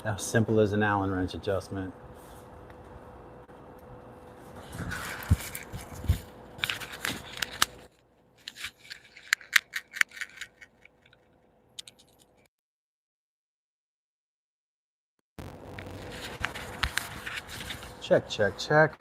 As simple as an Allen wrench adjustment. Check, check, check.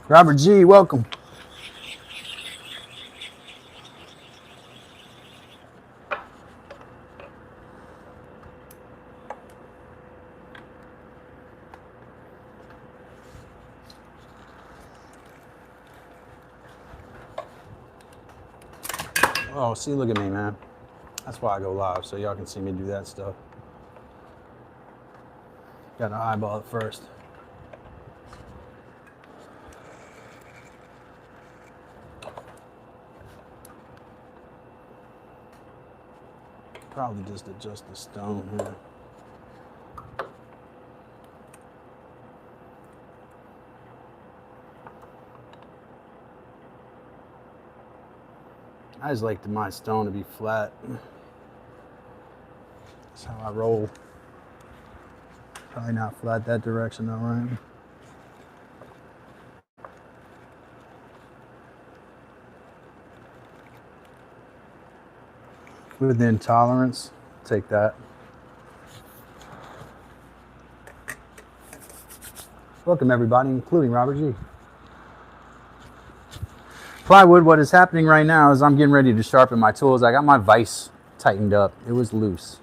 Robert G, welcome. Oh, see, look at me, man. That's why I go live, so y'all can see me do that stuff. Got to eyeball it first. Probably just adjust the stone here. I just like my stone to be flat. That's how I roll. Probably not flat that direction though, right? Within tolerance, take that. Welcome everybody, including Robert G. Plywood, what is happening right now is I'm getting ready to sharpen my tools. I got my vise tightened up. It was loose.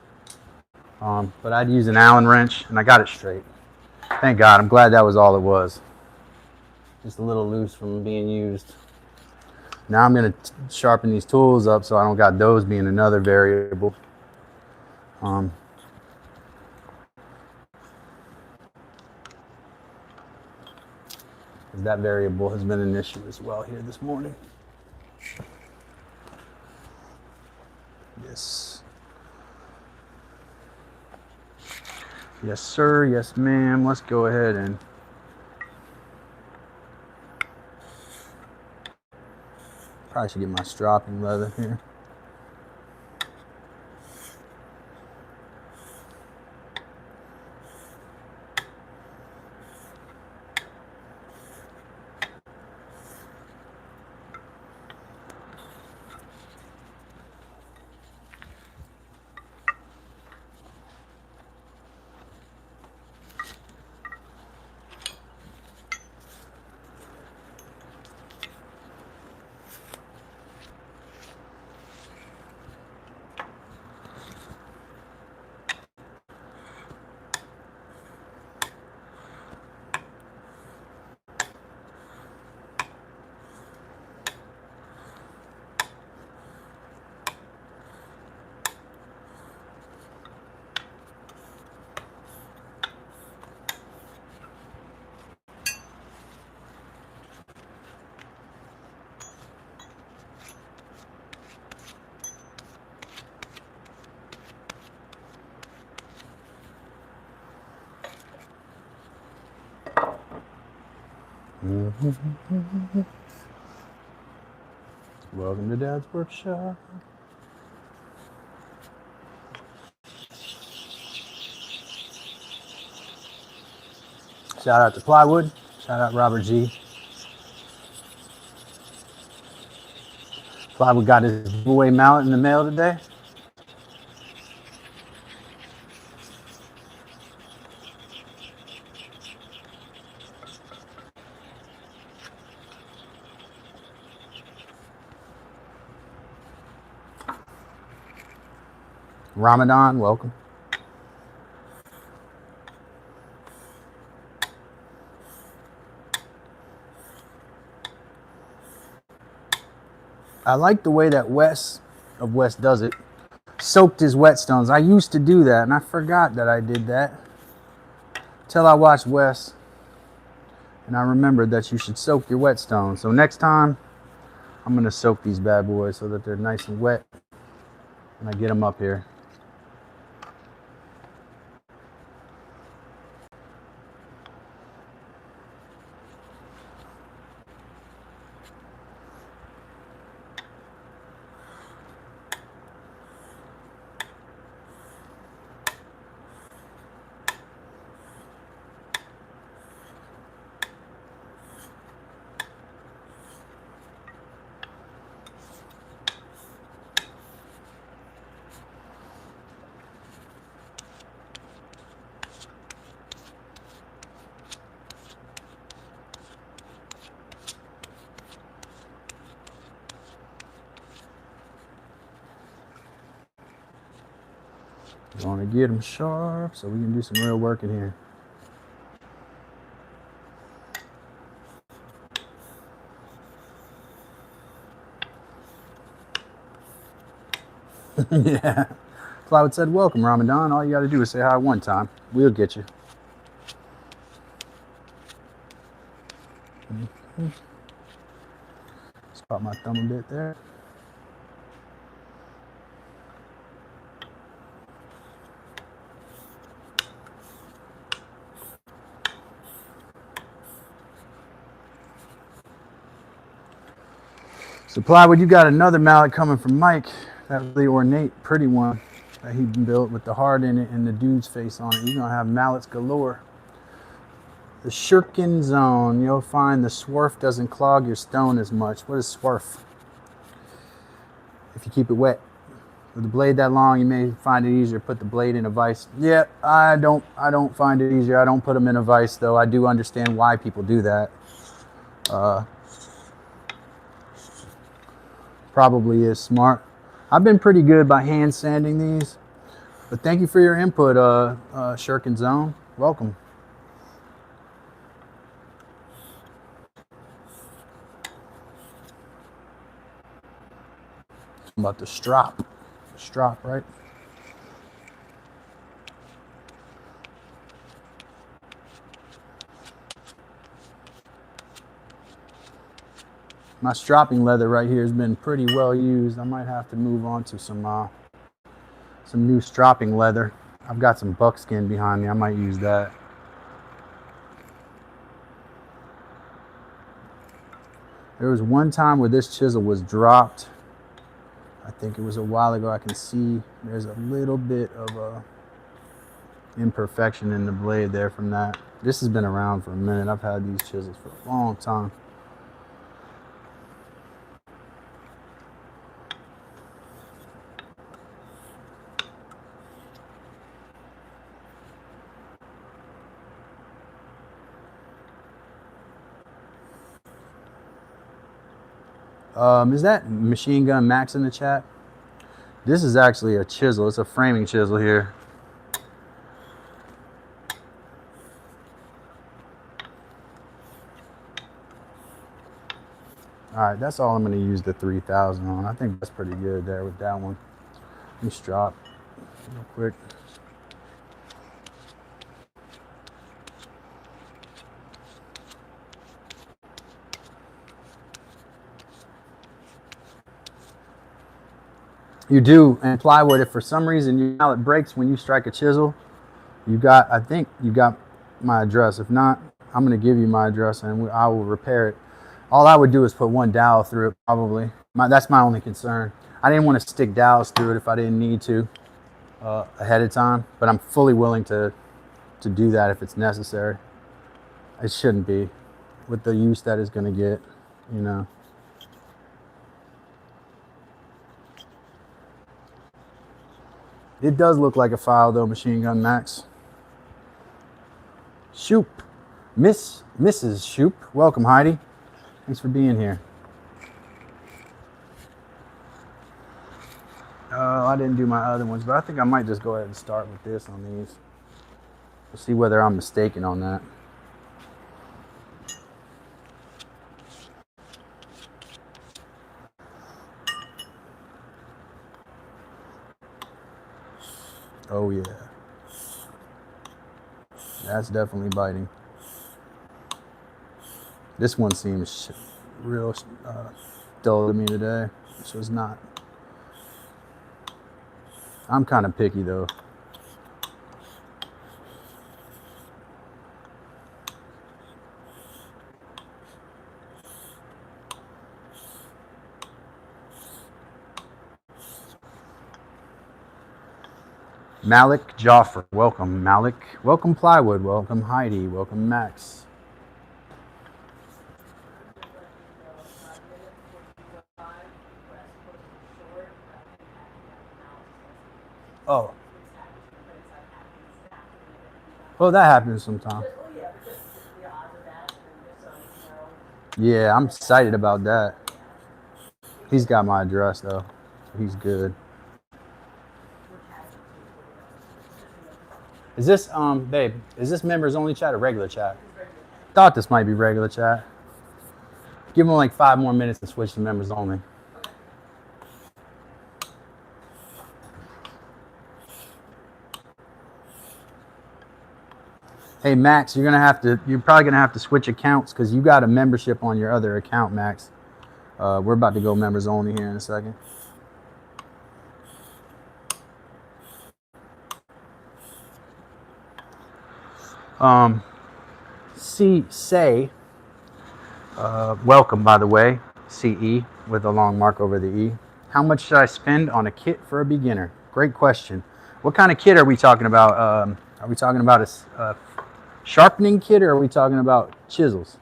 But I'd use an Allen wrench and I got it straight. Thank God, I'm glad that was all it was. Just a little loose from being used. Now I'm gonna sharpen these tools up so I don't got those being another variable. That variable has been an issue as well here this morning. Yes. Yes, sir. Yes, ma'am. Let's go ahead and probably should get my stropping leather here. Welcome to Dad's Workshop. Shout out to Plywood. Shout out Robert G. Plywood got his giveaway mallet in the mail today. Ramadan, welcome. I like the way that Wes does it. Soaked his whetstones. I used to do that, and I forgot that I did that till I watched Wes, and I remembered that you should soak your whetstones. So next time, I'm gonna soak these bad boys so that they're nice and wet when I get them up here. You want to get them sharp so we can do some real work in here. Yeah. Cloud said, welcome, Ramadan. All you got to do is say hi one time. We'll get you. Just caught my thumb a bit there. So Plywood, you got another mallet coming from Mike. That really ornate, pretty one that he built with the heart in it and the dude's face on it. You're gonna have mallets galore. The Shirkin zone, you'll find the swarf doesn't clog your stone as much. What is swarf? If you keep it wet. With the blade that long, you may find it easier to put the blade in a vise. Yeah, I don't find it easier. I don't put them in a vise though. I do understand why people do that. Probably is smart. I've been pretty good by hand sanding these, but thank you for your input, Shirkin Zone. Welcome. About the strop, right? My stropping leather right here has been pretty well used. I might have to move on to some new stropping leather. I've got some buckskin behind me. I might use that. There was one time where this chisel was dropped. I think it was a while ago. I can see there's a little bit of a imperfection in the blade there from that. This has been around for a minute. I've had these chisels for a long time. Is that Machine Gun Max in the chat? This is actually a chisel. It's a framing chisel here. All right, that's all I'm going to use the 3000 on. I think that's pretty good there with that one. Let me strop real quick. You do, and plywood, if for some reason your mallet breaks when you strike a chisel, I think you got my address. If not, I'm going to give you my address and I will repair it. All I would do is put one dowel through it, probably. That's my only concern. I didn't want to stick dowels through it if I didn't need to ahead of time, but I'm fully willing to do that if it's necessary. It shouldn't be, with the use that it's going to get, you know. It does look like a file though, Machine Gun Max. Shoop. Mrs. Shoop. Welcome, Heidi. Thanks for being here. Well, I didn't do my other ones, but I think I might just go ahead and start with this on these. We'll see whether I'm mistaken on that. Oh yeah, that's definitely biting. This one seems real dull to me today, which was not. I'm kind of picky though. Malik Joffer, welcome Malik. Welcome Plywood, welcome Heidi, welcome Max. Oh. Well, that happens sometimes. Yeah, I'm excited about that. He's got my address though. He's good. Is this babe, is this members only chat or regular chat? Thought this might be regular chat. Give them like 5 more minutes to switch to members only. Hey Max, you're probably gonna have to switch accounts because you got a membership on your other account, Max. We're about to go members only here in a second. Welcome by the way, CE with a long mark over the E. How much should I spend on a kit for a beginner? Great question. What kind of kit are we talking about? Are we talking about a sharpening kit or are we talking about chisels?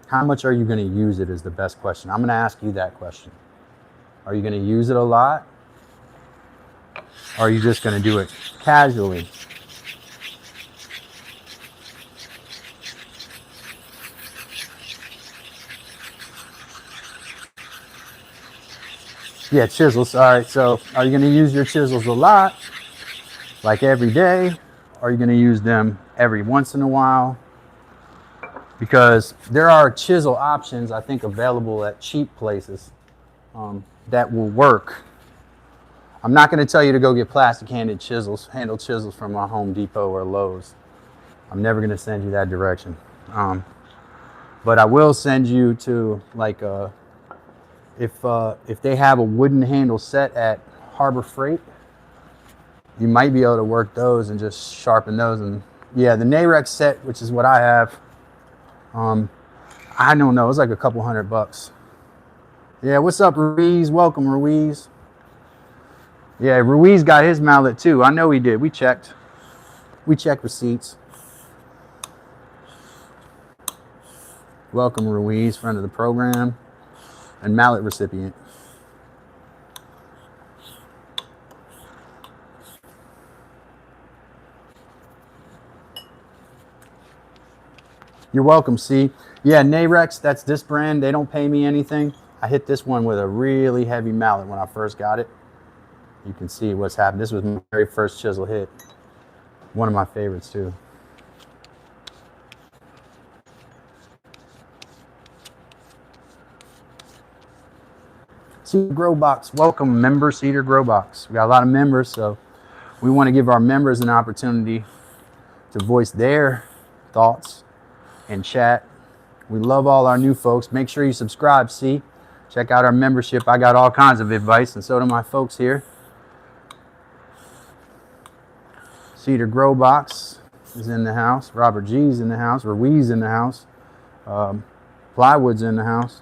How much are you going to use it is the best question. I'm going to ask you that question. Are you going to use it a lot? Or are you just going to do it casually? Yeah, chisels. All right, so are you going to use your chisels a lot, like every day? Or are you going to use them every once in a while? Because there are chisel options, I think, available at cheap places that will work. I'm not going to tell you to go get plastic handled chisels from a Home Depot or Lowe's. I'm never going to send you that direction. But I will send you to like if they have a wooden handle set at Harbor Freight, you might be able to work those and just sharpen those. And yeah, the Narex set, which is what I have, I don't know, it's like a couple $100. Yeah, what's up, Ruiz? Welcome, Ruiz. Yeah, Ruiz got his mallet too. I know he did. We checked receipts. Welcome, Ruiz, friend of the program and mallet recipient. You're welcome, C. Yeah, Narex, that's this brand. They don't pay me anything. I hit this one with a really heavy mallet when I first got it. You can see what's happened. This was my very first chisel hit. One of my favorites too. Cedar Grow Box, welcome member Cedar Grow Box. We got a lot of members, so we want to give our members an opportunity to voice their thoughts and chat. We love all our new folks. Make sure you subscribe, see? Check out our membership. I got all kinds of advice, and so do my folks here. Cedar Grow Box is in the house. Robert G's in the house. Ruiz in the house. Plywood's in the house.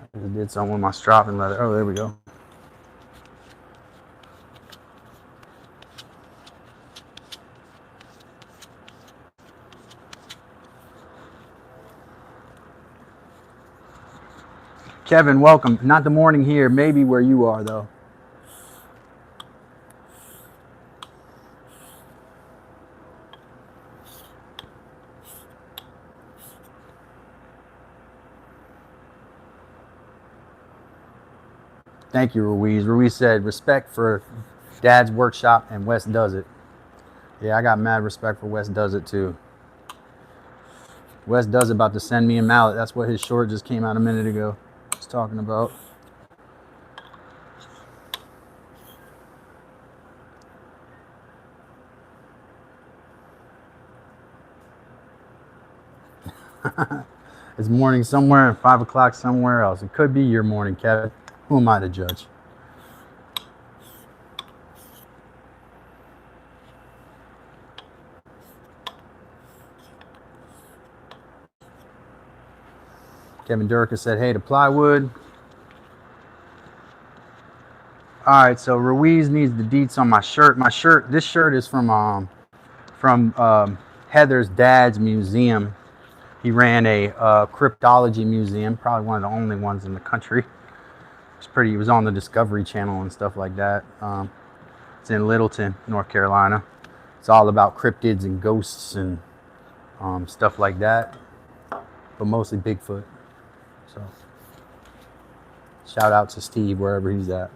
I just did some with my stropping leather. Oh, there we go. Kevin, welcome. Not the morning here, maybe where you are though. Thank you, Ruiz. Ruiz said, respect for Dad's workshop and Wes does it. Yeah, I got mad respect for Wes does it too. Wes does it about to send me a mallet. That's what his short just came out a minute ago. He's talking about. It's morning somewhere and 5 o'clock somewhere else. It could be your morning, Kevin. Who am I to judge? Kevin Durka said, hey, to plywood. All right, so Ruiz needs the deets on my shirt. This shirt is from Heather's dad's museum. He ran a cryptology museum, probably one of the only ones in the country. It was on the Discovery Channel and stuff like that. It's in Littleton, North Carolina. It's all about cryptids and ghosts and stuff like that, but mostly Bigfoot. So shout out to Steve wherever he's at.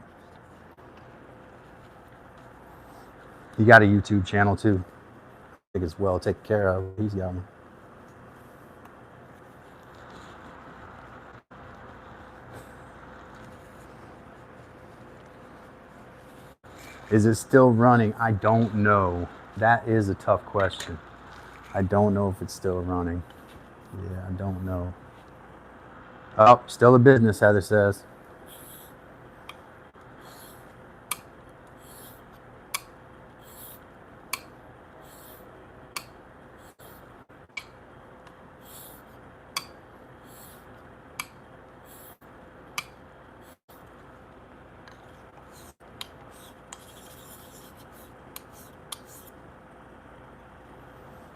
He got a YouTube channel too. I think it's well taken care of. He's got one. Is it still running? I don't know. That is a tough question. I don't know if it's still running. Yeah, I don't know. Oh, still a business, Heather says.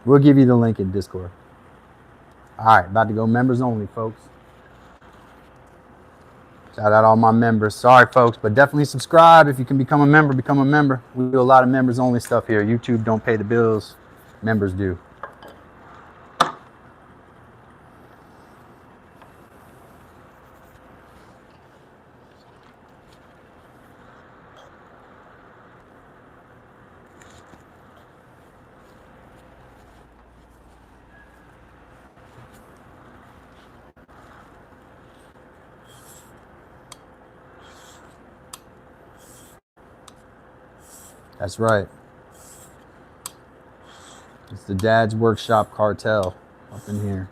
We'll give you the link in Discord. All right, about to go members only, folks. Shout out all my members. Sorry, folks, but definitely subscribe. If you can become a member, become a member. We do a lot of members only stuff here. YouTube don't pay the bills. Members do. That's right. It's the Dad's Workshop Cartel up in here.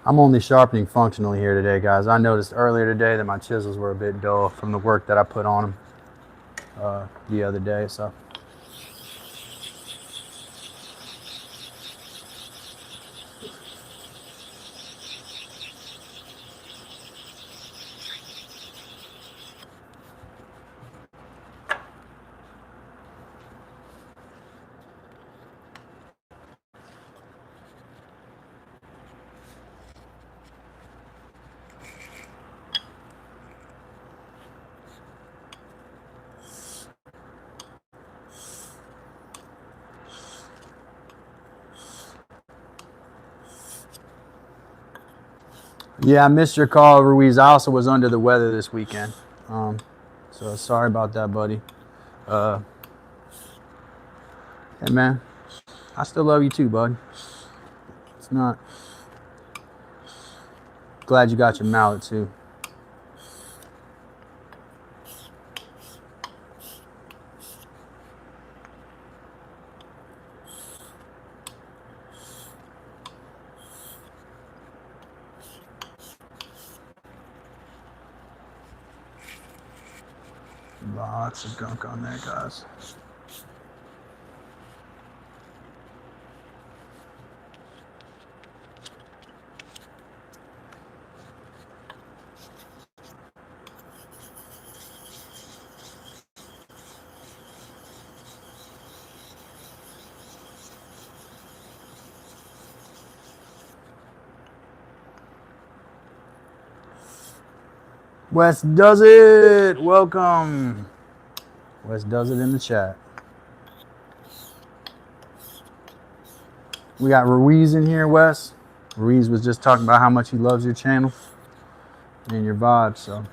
I'm only sharpening functionally here today, guys. I noticed earlier today that my chisels were a bit dull from the work that I put on them the other day. So yeah, I missed your call, Ruiz. I also was under the weather this weekend. So sorry about that, buddy. Hey, man, I still love you too, bud. It's not. Glad you got your mallet too. Lots of gunk on there, guys. Wes does it. Welcome. Wes does it in the chat. We got Ruiz in here, Wes. Ruiz was just talking about how much he loves your channel and your vibe, so.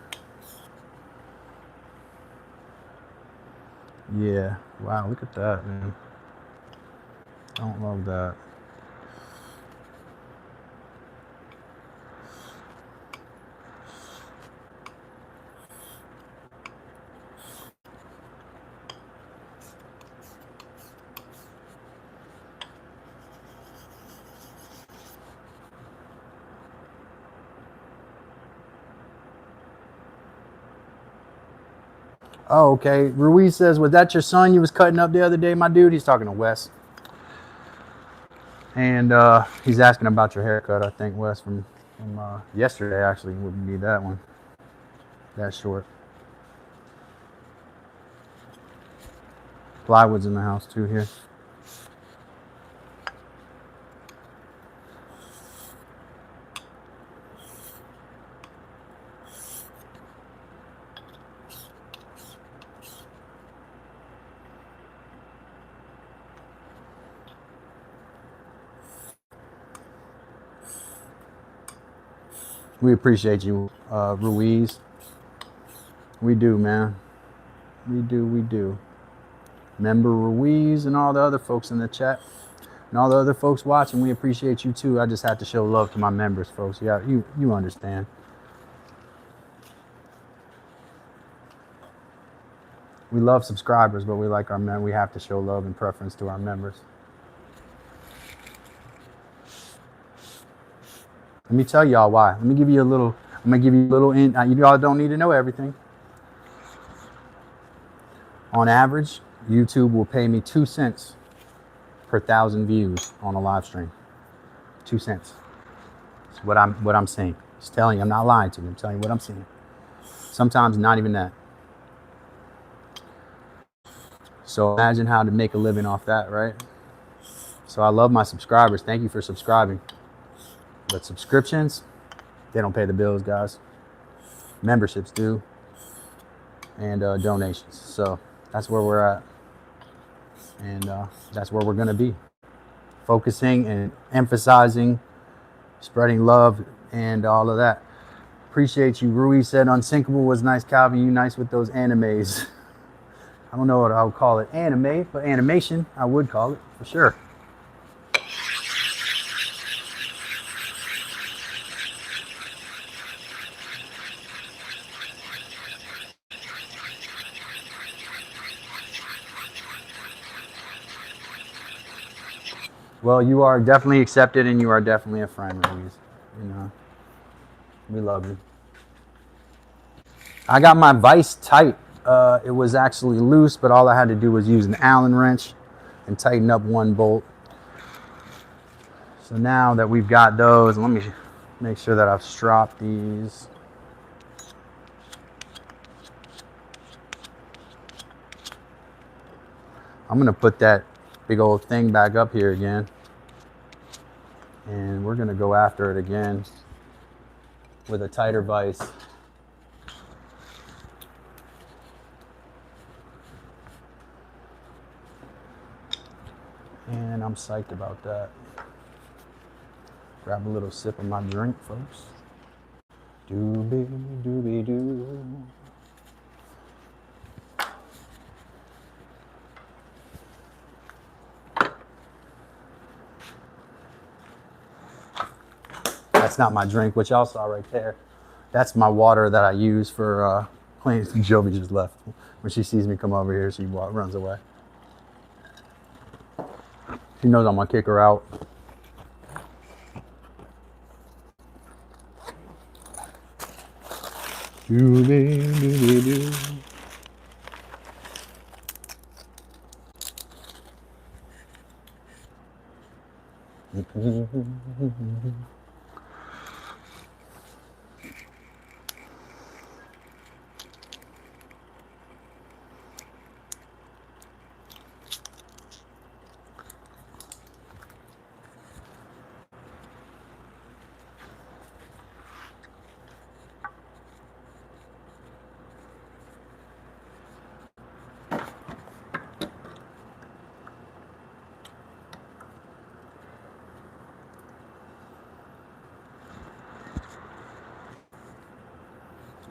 Yeah. Wow, look at that, man. Don't love that. Oh, okay. Ruiz says, was that your son you was cutting up the other day, my dude? He's talking to Wes. And he's asking about your haircut, I think, Wes, from yesterday, actually, would be that one. That short. Plywood's in the house, too, here. We appreciate you, Ruiz. We do, man. We do. Remember Ruiz and all the other folks in the chat and all the other folks watching. We appreciate you too. I just had to show love to my members, folks. Yeah, you understand. We love subscribers, but we like our men. We have to show love and preference to our members. Let me tell y'all why. Let me give you a little. I'm gonna give you a little. You all don't need to know everything. On average, YouTube will pay me 2 cents per 1,000 views on a live stream. 2 cents. That's what I'm saying. Just telling you. I'm not lying to you. I'm telling you what I'm saying. Sometimes not even that. So imagine how to make a living off that, right? So I love my subscribers. Thank you for subscribing. But subscriptions, they don't pay the bills, guys. Memberships do. And donations. So that's where we're at. And that's where we're going to be. Focusing and emphasizing, spreading love and all of that. Appreciate you. Rui said Unsinkable was nice. Calvin, you nice with those animes. I don't know what I would call it. Anime, but animation, I would call it for sure. Well, you are definitely accepted and you are definitely a friend, Louise. You know, we love you. I got my vise tight. It was actually loose, but all I had to do was use an Allen wrench and tighten up one bolt. So now that we've got those, let me make sure that I've stropped these. I'm gonna put that big old thing back up here again. And we're gonna go after it again with a tighter vise. And I'm psyched about that. Grab a little sip of my drink, folks. Doobie doobie doo. That's not my drink, which y'all saw right there. That's my water that I use for cleaning. Joby just left. When she sees me come over here, she runs away. She knows I'm gonna kick her out.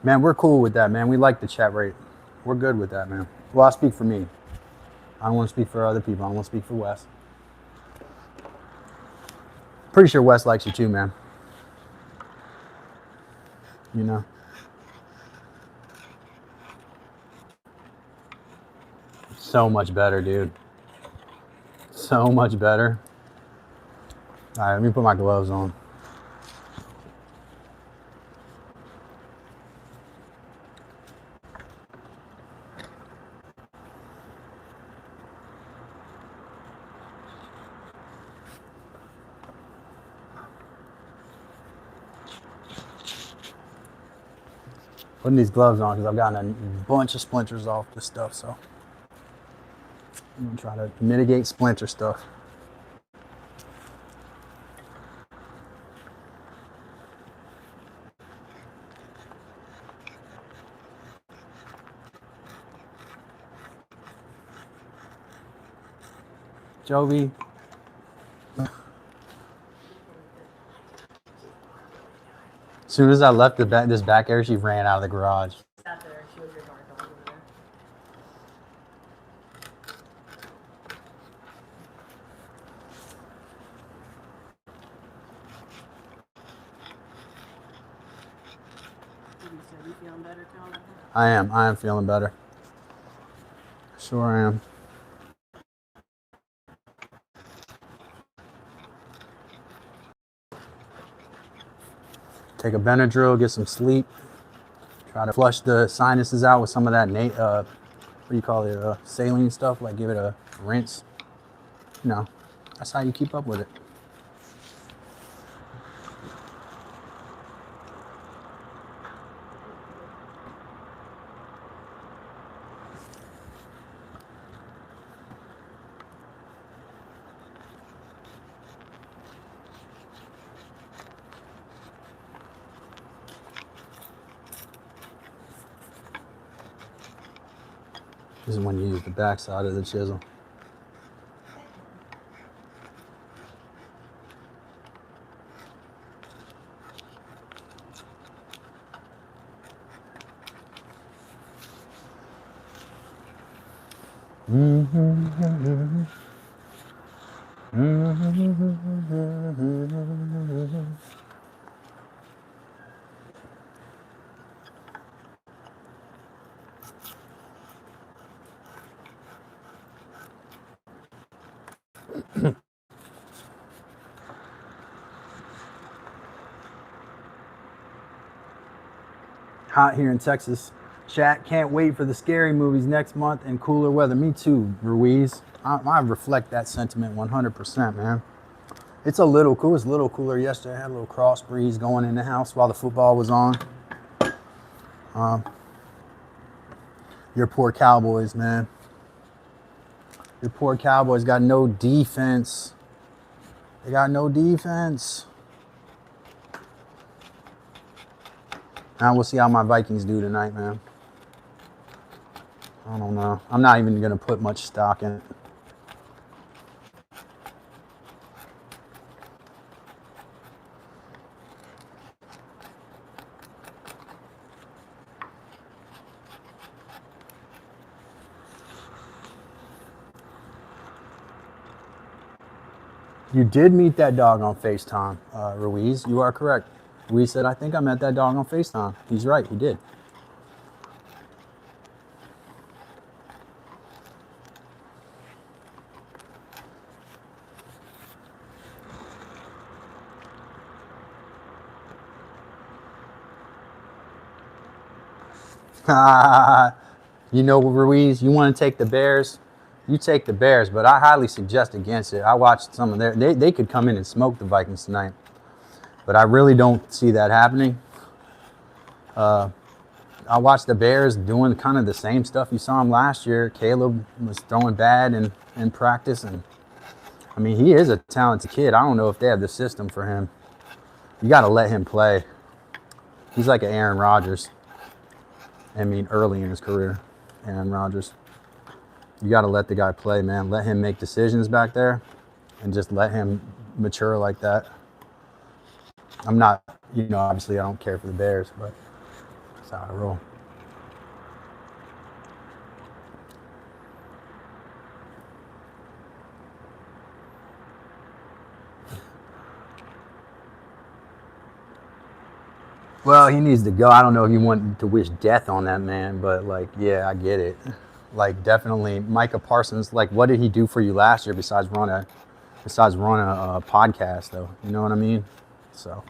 Man, we're cool with that, man. We like the chat rate. We're good with that, man. Well, I speak for me. I don't want to speak for other people. I want to speak for Wes. Pretty sure Wes likes you too, man. You know? So much better, dude. So much better. All right, let me put my gloves on. Putting these gloves on because I've gotten a bunch of splinters off this stuff, so I'm gonna try to mitigate splinter stuff. Jovi. As soon as I left this back area, she ran out of the garage. Sat there, she was your dog over there. You feeling better, Tom? I am feeling better. Sure am. Take a Benadryl, get some sleep. Try to flush the sinuses out with some of that, what do you call it, saline stuff, like give it a rinse. You know, that's how you keep up with it. This is when you use the back side of the chisel. Hot here in Texas. Chat, can't wait for the scary movies next month and cooler weather. Me too, Ruiz. I reflect that sentiment 100%, man. It's a little cool. It's a little cooler yesterday. I had a little cross breeze going in the house while the football was on. Your poor Cowboys, man. Your poor Cowboys got no defense. They got no defense. Now we'll see how my Vikings do tonight, man. I don't know. I'm not even going to put much stock in it. You did meet that dog on FaceTime, Ruiz. You are correct. Ruiz said, I think I met that dog on FaceTime. He's right, he did. You know, Ruiz, you want to take the Bears? you take the Bears, but I highly suggest against it. I watched some of they could come in and smoke the Vikings tonight, but I really don't see that happening. I watched the Bears doing kind of the same stuff you saw him last year. Caleb was throwing bad in practice, and I mean, he is a talented kid. I don't know if they have the system for him. You got to let him play. He's like an Aaron Rodgers. I mean, early in his career, Aaron Rodgers. You got to let the guy play, man. Let him make decisions back there and just let him mature like that. I'm not, obviously I don't care for the Bears, but that's how I roll. Well, he needs to go. I don't know if you want to wish death on that man, but like, yeah, I get it. Like, definitely, Micah Parsons. Like, what did he do for you last year besides run a podcast, though? You know what I mean? So,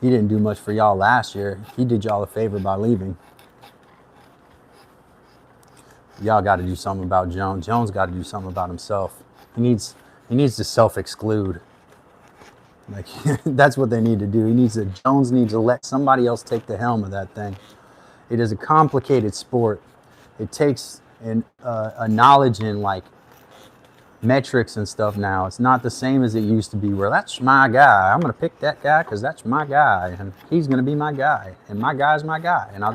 he didn't do much for y'all last year. He did y'all a favor by leaving. Y'all got to do something about Jones. Jones got to do something about himself. He needs to self-exclude. Like, that's what they need to do. Jones needs to let somebody else take the helm of that thing. It is a complicated sport. It takes a knowledge in like metrics and stuff now. It's not the same as it used to be where that's my guy. I'm going to pick that guy because that's my guy and he's going to be my guy and my guy's my guy. And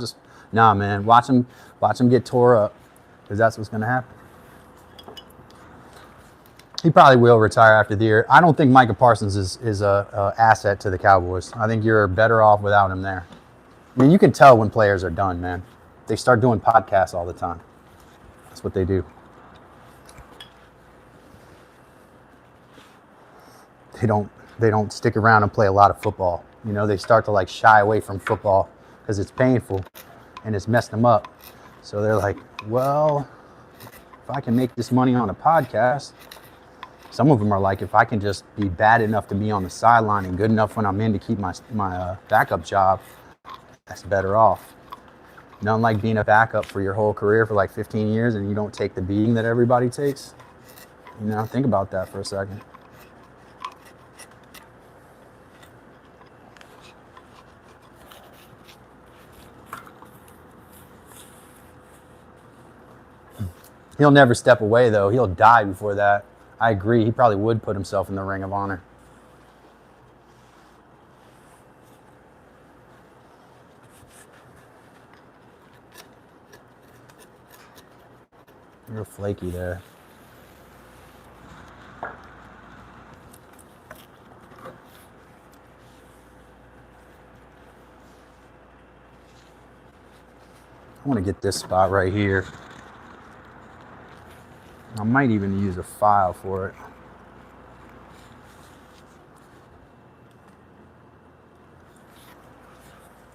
nah, man, watch him get tore up because that's what's going to happen. He probably will retire after the year. I don't think Micah Parsons is a asset to the Cowboys. I think you're better off without him there. I mean, you can tell when players are done, man. They start doing podcasts all the time. That's what they do. They don't stick around and play a lot of football. They start to like shy away from football because it's painful and it's messed them up. So they're like, well, if I can make this money on a podcast. Some of them are like, if I can just be bad enough to be on the sideline and good enough when I'm in to keep my backup job, that's better off. Nothing like being a backup for your whole career for like 15 years and you don't take the beating that everybody takes. Think about that for a second. He'll never step away, though. He'll die before that. I agree. He probably would put himself in the Ring of Honor. You're flaky there. I want to get this spot right here. I might even use a file for it.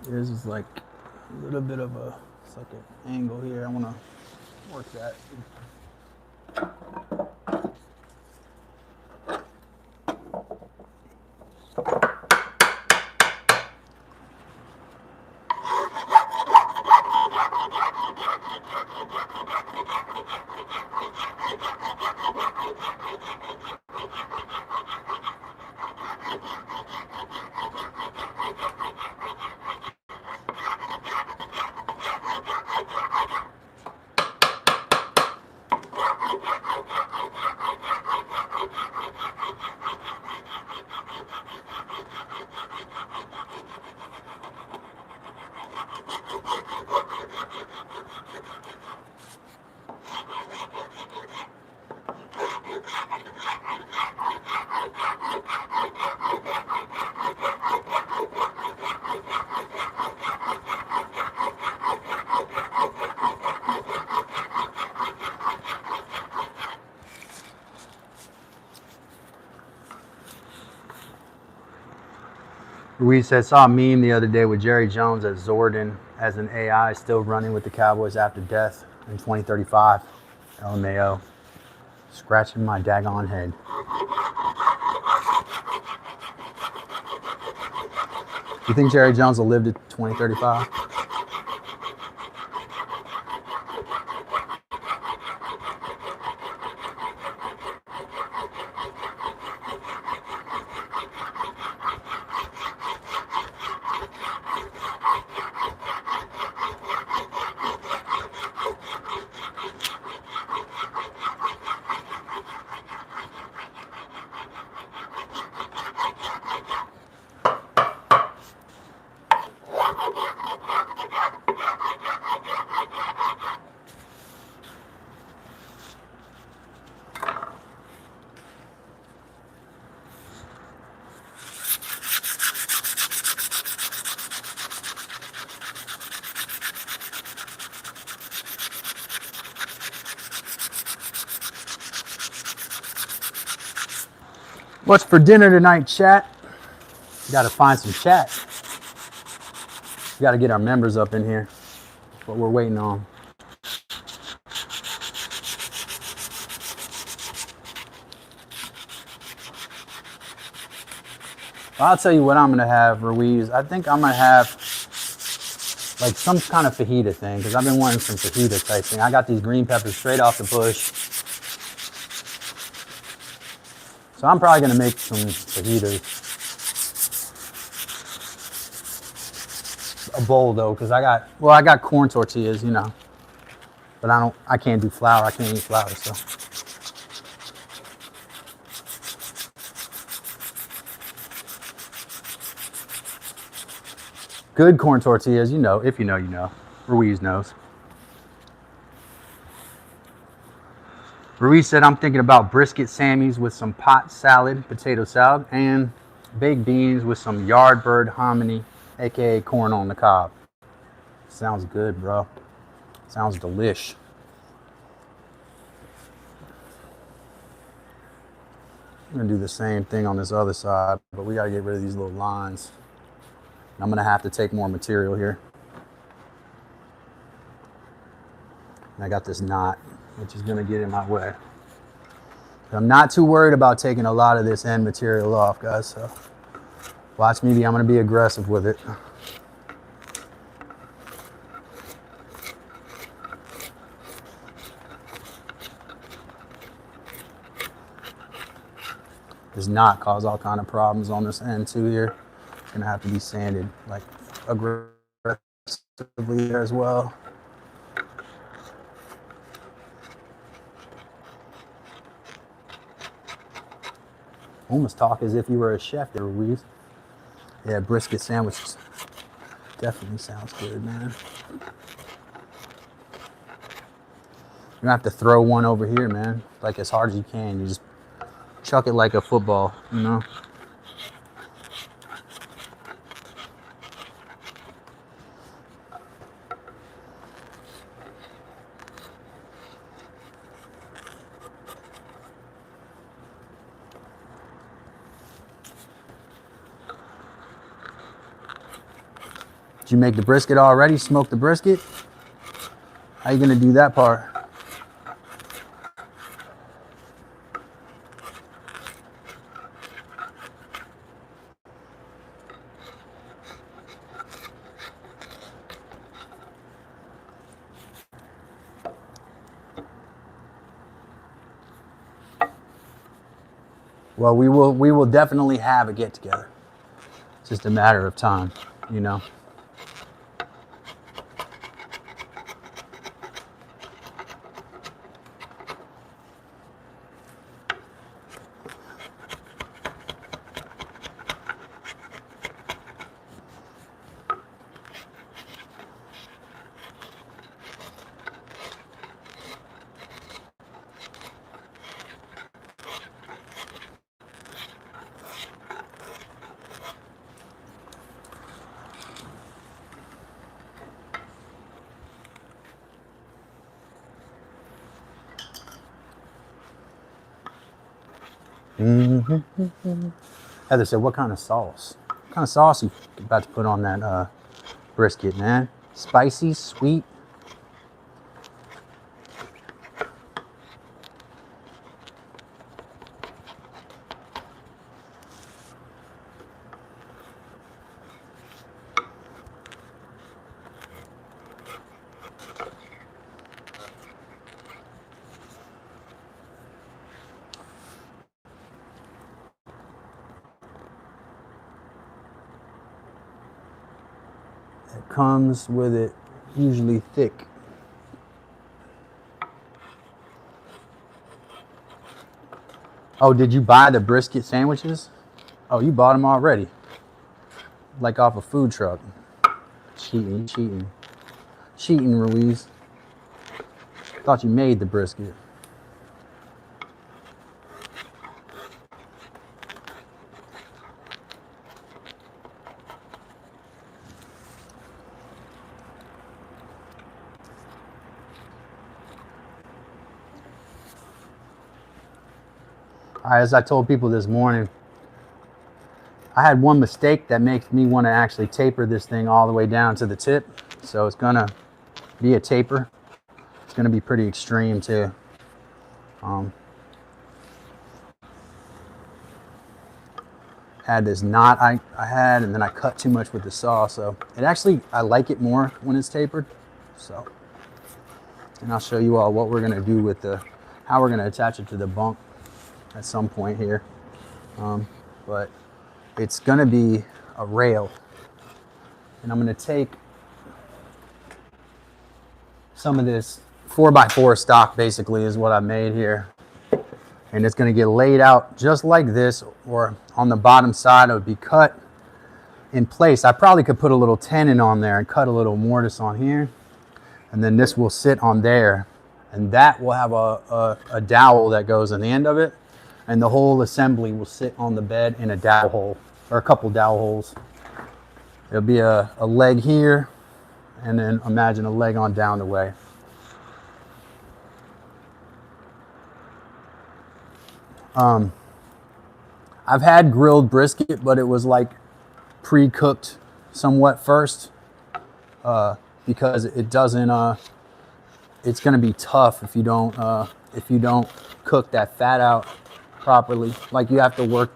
This is like a little bit of a second angle here. I want to work that. Ruiz said, saw a meme the other day with Jerry Jones as Zordon as an AI still running with the Cowboys after death in 2035. LMAO. Scratching my daggone head. You think Jerry Jones will live to 2035? What's for dinner tonight, chat? Got to find some chat. Got to get our members up in here. That's what we're waiting on. I'll tell you what I'm going to have, Ruiz. I think I'm going to have like some kind of fajita thing, because I've been wanting some fajita type thing. I got these green peppers straight off the bush. So I'm probably going to make some fajitas. A bowl though, because I got corn tortillas, you know. But I can't do flour. I can't eat flour, so. Good corn tortillas, you know. If you know, you know. Ruiz knows. Ruiz said, I'm thinking about brisket Sammys with some pot salad, potato salad, and baked beans with some yardbird hominy, aka corn on the cob. Sounds good, bro. Sounds delish. I'm gonna do the same thing on this other side, but we gotta get rid of these little lines. I'm gonna have to take more material here. And I got this knot, which is gonna get in my way. I'm not too worried about taking a lot of this end material off, guys, so watch me I'm gonna be aggressive with it. Does not cause all kind of problems on this end too here. It's gonna have to be sanded like aggressively there as well. Almost talk as if you were a chef there, Ruiz. Yeah, brisket sandwiches. Definitely sounds good, man. You're gonna have to throw one over here, man. Like as hard as you can. You just chuck it like a football, you know? Did you make the brisket already? Smoke the brisket? How you gonna do that part? Well, we will definitely have a get together. It's just a matter of time, you know. Heather said, what kind of sauce? What kind of sauce you about to put on that brisket, man? Spicy, sweet? It comes with it usually thick. Oh, did you buy the brisket sandwiches? Oh, you bought them already. Like off a food truck. Cheating, cheating. Cheating, Ruiz. Thought you made the brisket. All right, as I told people this morning, I had one mistake that makes me want to actually taper this thing all the way down to the tip. So it's gonna be a taper. It's gonna be pretty extreme too. Had this knot I had, and then I cut too much with the saw. So it actually, I like it more when it's tapered. So, and I'll show you all what we're gonna do with how we're gonna attach it to the bunk at some point here. But it's gonna be a rail, and I'm gonna take some of this 4x4 stock, basically is what I made here, and it's gonna get laid out just like this, or on the bottom side it would be cut in place. I probably could put a little tenon on there and cut a little mortise on here, and then this will sit on there, and that will have a dowel that goes in the end of it, and the whole assembly will sit on the bed in a dowel hole, or a couple dowel holes. There'll be a leg here, and then imagine a leg on down the way. I've had grilled brisket, but it was like pre-cooked somewhat first, because it doesn't, it's gonna be tough if you don't cook that fat out properly. Like, you have to work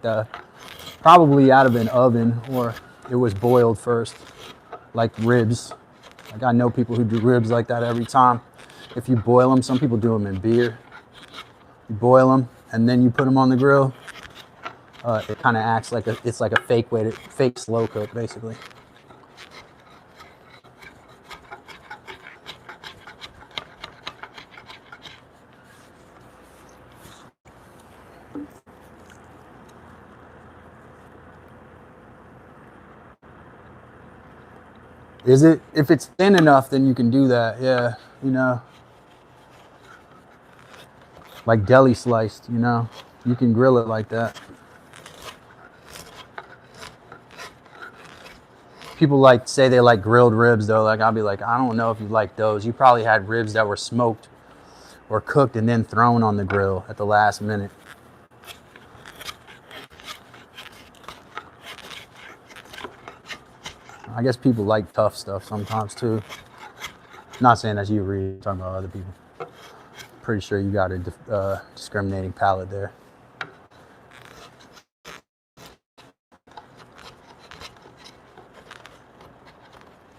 probably out of an oven, or it was boiled first, like ribs. Like, I know people who do ribs like that every time. If you boil them, some people do them in beer. You boil them and then you put them on the grill. It kind of acts like it's like a fake slow cook, basically. If it's thin enough, then you can do that. Yeah, you know, like deli sliced, you know, you can grill it like that. People like say they like grilled ribs though. Like, I'll be like, I don't know if you like those. You probably had ribs that were smoked or cooked and then thrown on the grill at the last minute. I guess people like tough stuff sometimes too. Not saying that's you, Reed. I'm talking about other people. Pretty sure you got a discriminating palate there.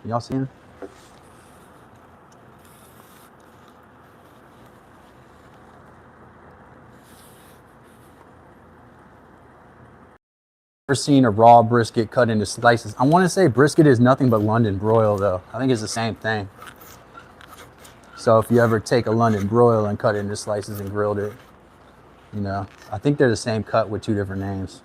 Y'all see him? Never seen a raw brisket cut into slices. I want to say brisket is nothing but London broil though. I think it's the same thing. So if you ever take a London broil and cut it into slices and grilled it, you know, I think they're the same cut with two different names.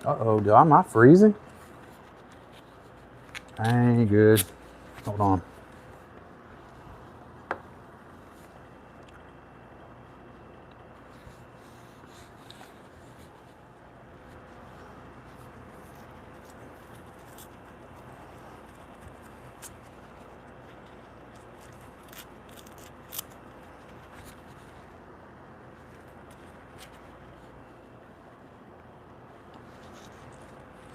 Uh-oh, am I freezing? I ain't good. Hold on.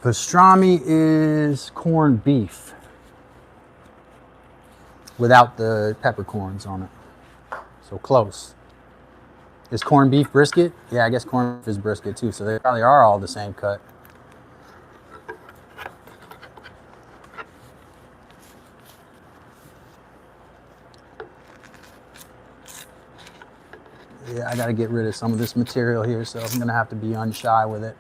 Pastrami is corned beef without the peppercorns on it. So close. Is corned beef brisket? Yeah, I guess corned beef is brisket too. So they probably are all the same cut. Yeah, I gotta get rid of some of this material here, so I'm gonna have to be unshy with it.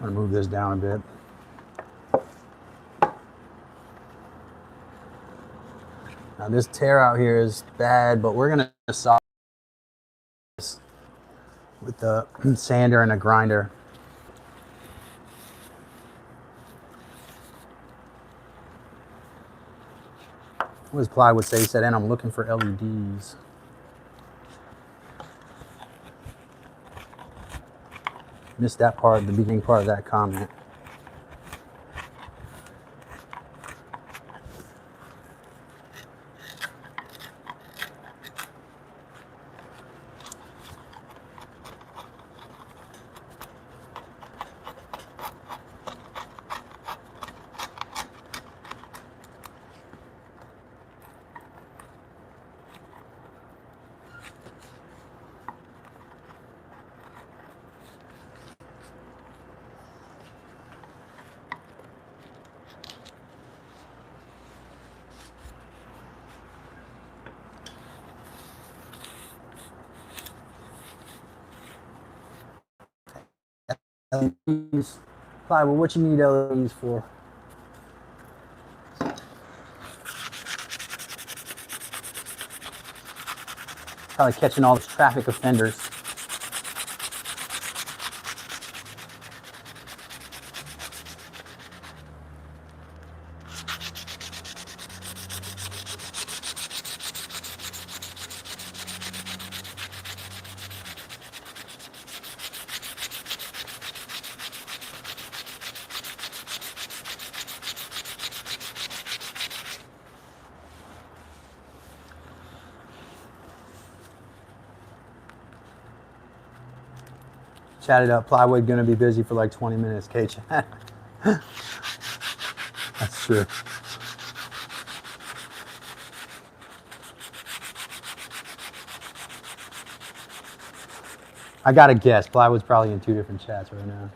I'm gonna move this down a bit. Now this tear out here is bad, but we're gonna solve this with the sander and a grinder. What does plywood say? He said, and I'm looking for LEDs. Missed that part, the beginning part of that comment. LEDs. Plywood, what you need LEDs for? Probably catching all the traffic offenders. Chat it up. Plywood gonna be busy for like 20 minutes. K-chat. That's true. I gotta guess. Plywood's probably in 2 different chats right now.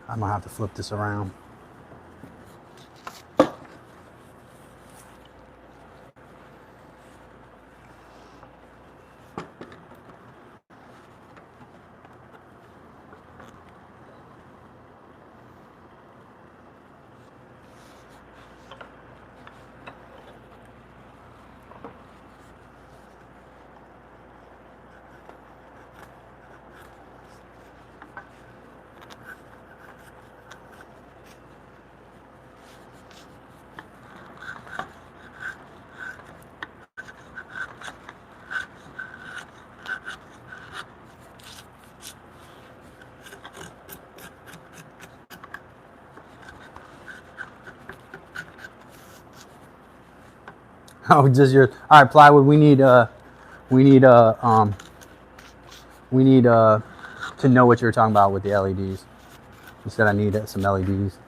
I'm gonna have to flip this around. Oh, just your all right, Plywood. We need to know what you're talking about with the LEDs. You said I need some LEDs.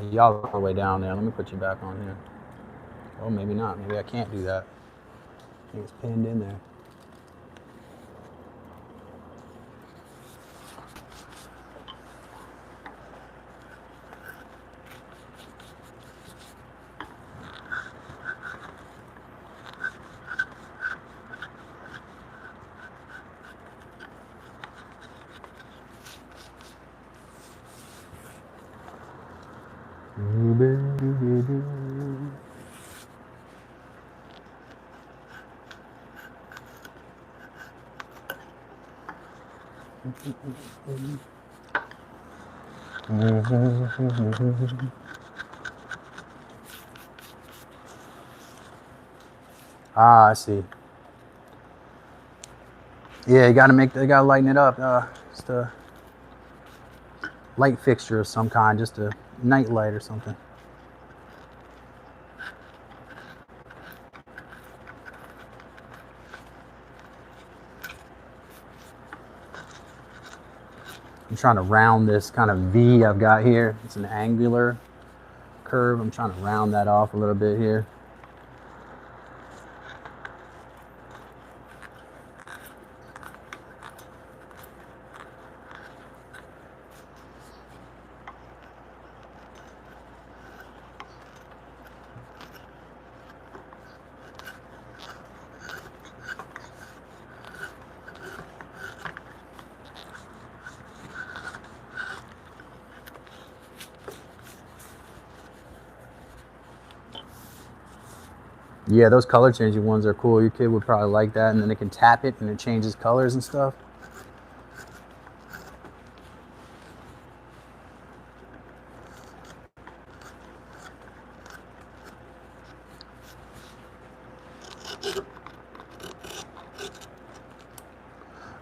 Y'all are all the way down there. Let me put you back on here. Oh, maybe not. Maybe I can't do that. I think it's pinned in there. Ah, I see. Yeah, you gotta lighten it up. Just a light fixture of some kind, just a night light or something. I'm trying to round this kind of V I've got here. It's an angular curve. I'm trying to round that off a little bit here. Yeah, those color changing ones are cool. Your kid would probably like that, and then it can tap it and it changes colors and stuff.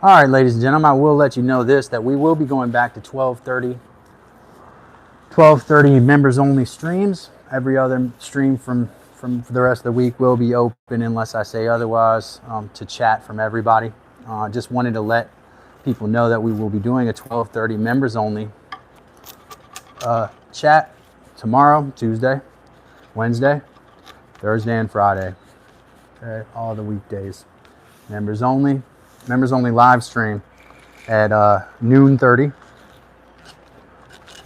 All right, ladies and gentlemen, I will let you know this, that we will be going back to 12:30 members only streams. Every other stream from the rest of the week will be open unless I say otherwise, to chat from everybody. Just wanted to let people know that we will be doing a 12:30 members only chat tomorrow, Tuesday, Wednesday, Thursday, and Friday. Okay, all the weekdays. Members only live stream at noon 30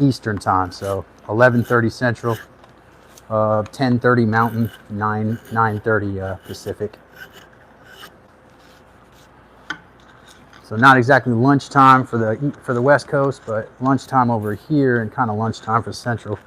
Eastern time, so 11:30 Central, 10:30 Mountain, 9:30 Pacific. So not exactly lunchtime for the West Coast, but lunchtime over here and kind of lunchtime for Central.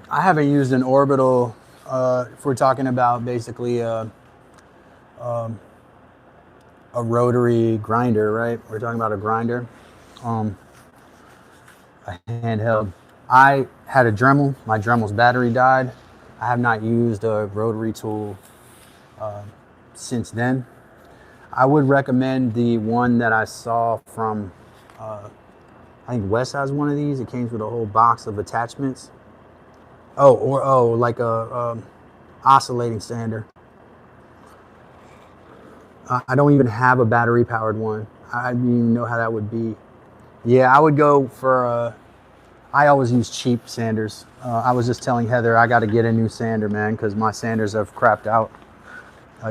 I haven't used an orbital, if we're talking about basically a rotary grinder, right? We're talking about a grinder, a handheld. I had a Dremel. My Dremel's battery died. I have not used a rotary tool since then. I would recommend the one that I saw from, I think Wes has one of these. It came with a whole box of attachments. Like a oscillating sander. I don't even have a battery powered one. I didn't even know how that would be. Yeah, I would go for I always use cheap sanders. I was just telling Heather I got to get a new sander, man, because my sanders have crapped out.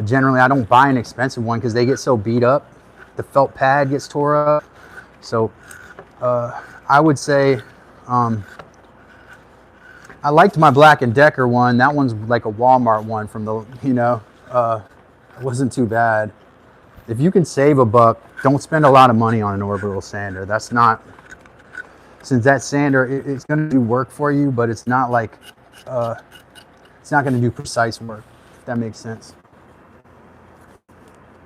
Generally, I don't buy an expensive one because they get so beat up. The felt pad gets tore up. So I would say I liked my Black & Decker one. That one's like a Walmart one from the, it wasn't too bad. If you can save a buck, don't spend a lot of money on an orbital sander. That's not, since that sander, it's going to do work for you, but it's not like, it's not going to do precise work, if that makes sense.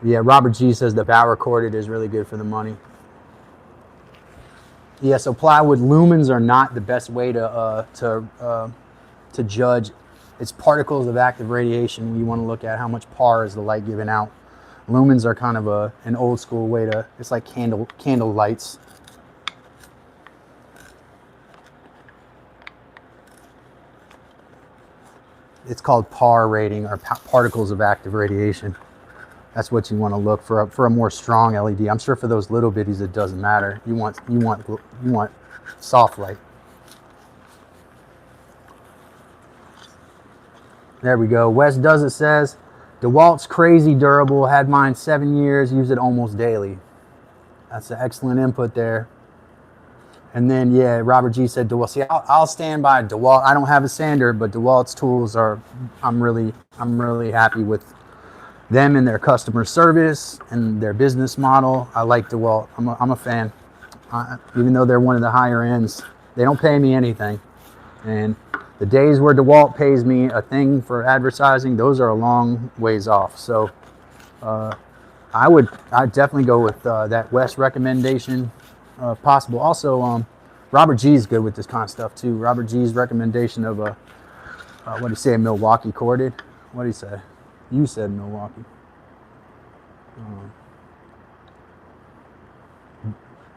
Yeah, Robert G says the Bauer corded is really good for the money. Yeah, so plywood lumens are not the best way to judge. It's particles of active radiation. You want to look at how much PAR is the light giving out. Lumens are kind of an old school way to. It's like candle lights. It's called PAR rating, or particles of active radiation. That's what you want to look for a more strong LED. I'm sure for those little bitties it doesn't matter. You want soft light. There we go. Wes Does It says, DeWalt's crazy durable. Had mine 7 years. Use it almost daily. That's an excellent input there. And then, yeah, Robert G said DeWalt. See, I'll stand by DeWalt. I don't have a sander, but DeWalt's tools are, I'm really happy with them and their customer service and their business model. I like DeWalt. I'm a fan. Even though they're one of the higher ends, they don't pay me anything. And the days where DeWalt pays me a thing for advertising, those are a long ways off. So I'd definitely go with that West recommendation. Possible. Also, Robert G is good with this kind of stuff too. Robert G's recommendation of a what do you say, Milwaukee corded? What do you say? You said Milwaukee.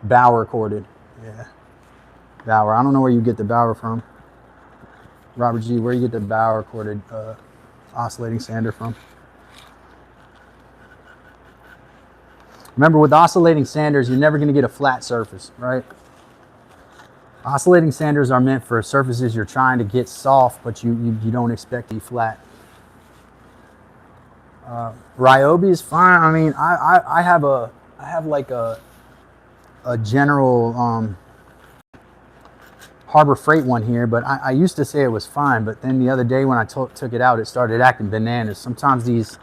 Bauer corded. Yeah, Bauer. I don't know where you get the Bauer from. Robert G, where you get the Bauer corded oscillating sander from? Remember, with oscillating sanders, you're never going to get a flat surface, right? Oscillating sanders are meant for surfaces you're trying to get soft, but you don't expect to be flat. Ryobi is fine. I mean, I have like a general Harbor Freight one here, but I used to say it was fine, but then the other day when I took it out, it started acting bananas. Sometimes these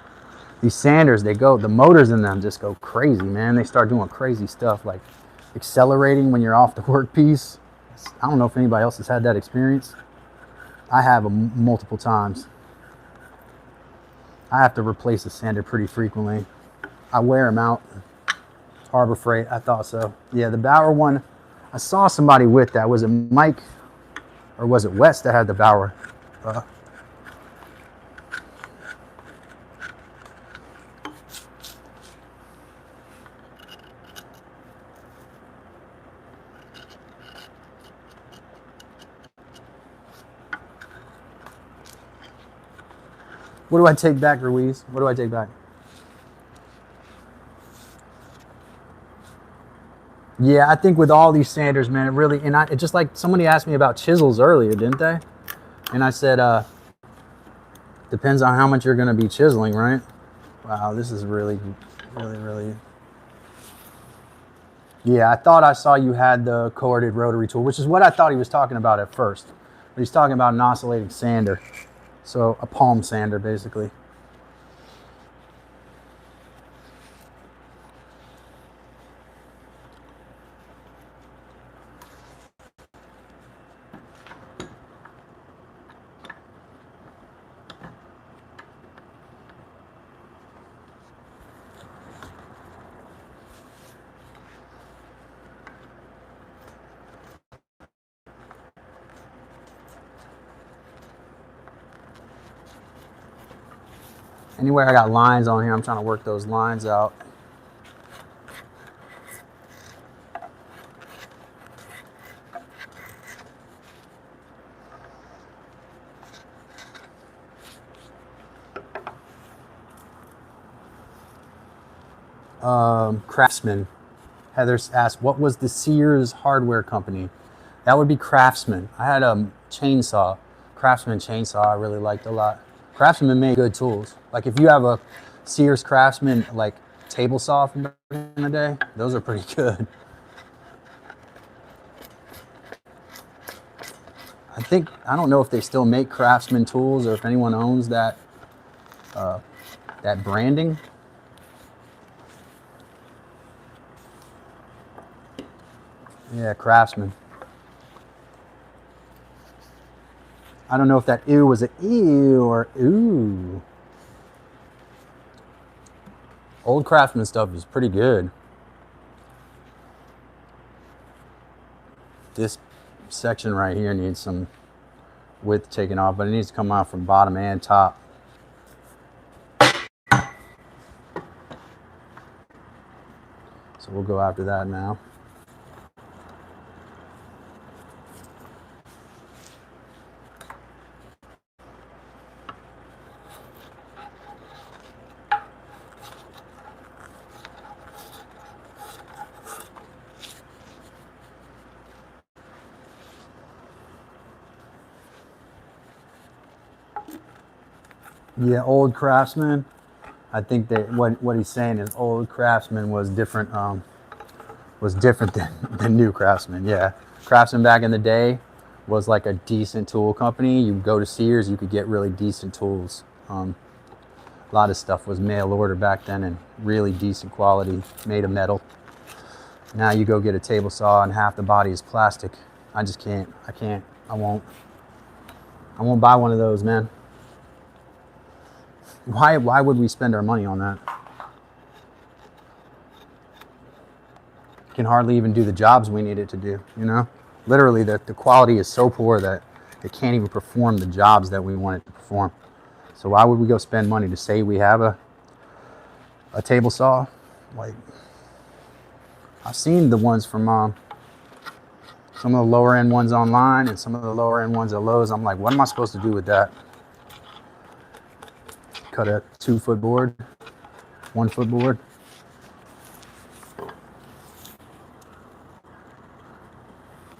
sanders, the motors in them just go crazy, man. They start doing crazy stuff like accelerating when you're off the workpiece. I don't know if anybody else has had that experience. I have multiple times. I have to replace a sander pretty frequently. I wear them out. Harbor Freight, I thought so. Yeah, the Bauer one, I saw somebody with that. Was it Mike or was it Wes that had the Bauer? What do I take back, Ruiz? What do I take back? Yeah, I think with all these sanders, man, it really, and it just like somebody asked me about chisels earlier, didn't they? And I said, depends on how much you're going to be chiseling, right? Wow, this is really. Yeah, I thought I saw you had the corded rotary tool, which is what I thought he was talking about at first. But he's talking about an oscillating sander. So a palm sander, basically. Anywhere I got lines on here, I'm trying to work those lines out. Craftsman. Heather's asked, what was the Sears hardware company? That would be Craftsman. I had a chainsaw, Craftsman chainsaw I really liked a lot. Craftsman made good tools. Like if you have a Sears Craftsman like table saw from back in the day, those are pretty good. I don't know if they still make Craftsman tools or if anyone owns that that branding. Yeah, Craftsman. I don't know if that ew was an ew or ooh. Old Craftsman stuff is pretty good. This section right here needs some width taken off, but it needs to come out from bottom and top. So we'll go after that now. Yeah, old Craftsman. I think that what he's saying is old Craftsman was different than new Craftsman. Yeah, Craftsman back in the day was like a decent tool company. You go to Sears, you could get really decent tools. A lot of stuff was mail order back then and really decent quality, made of metal. Now you go get a table saw and half the body is plastic. I just can't. I won't buy one of those, man. Why would we spend our money on that? It can hardly even do the jobs we need it to do, you know? Literally, the quality is so poor that it can't even perform the jobs that we want it to perform. So why would we go spend money to say we have a table saw? Like, I've seen the ones from some of the lower end ones online and some of the lower end ones at Lowe's. I'm like, what am I supposed to do with that? Cut a 2-foot board, 1-foot board.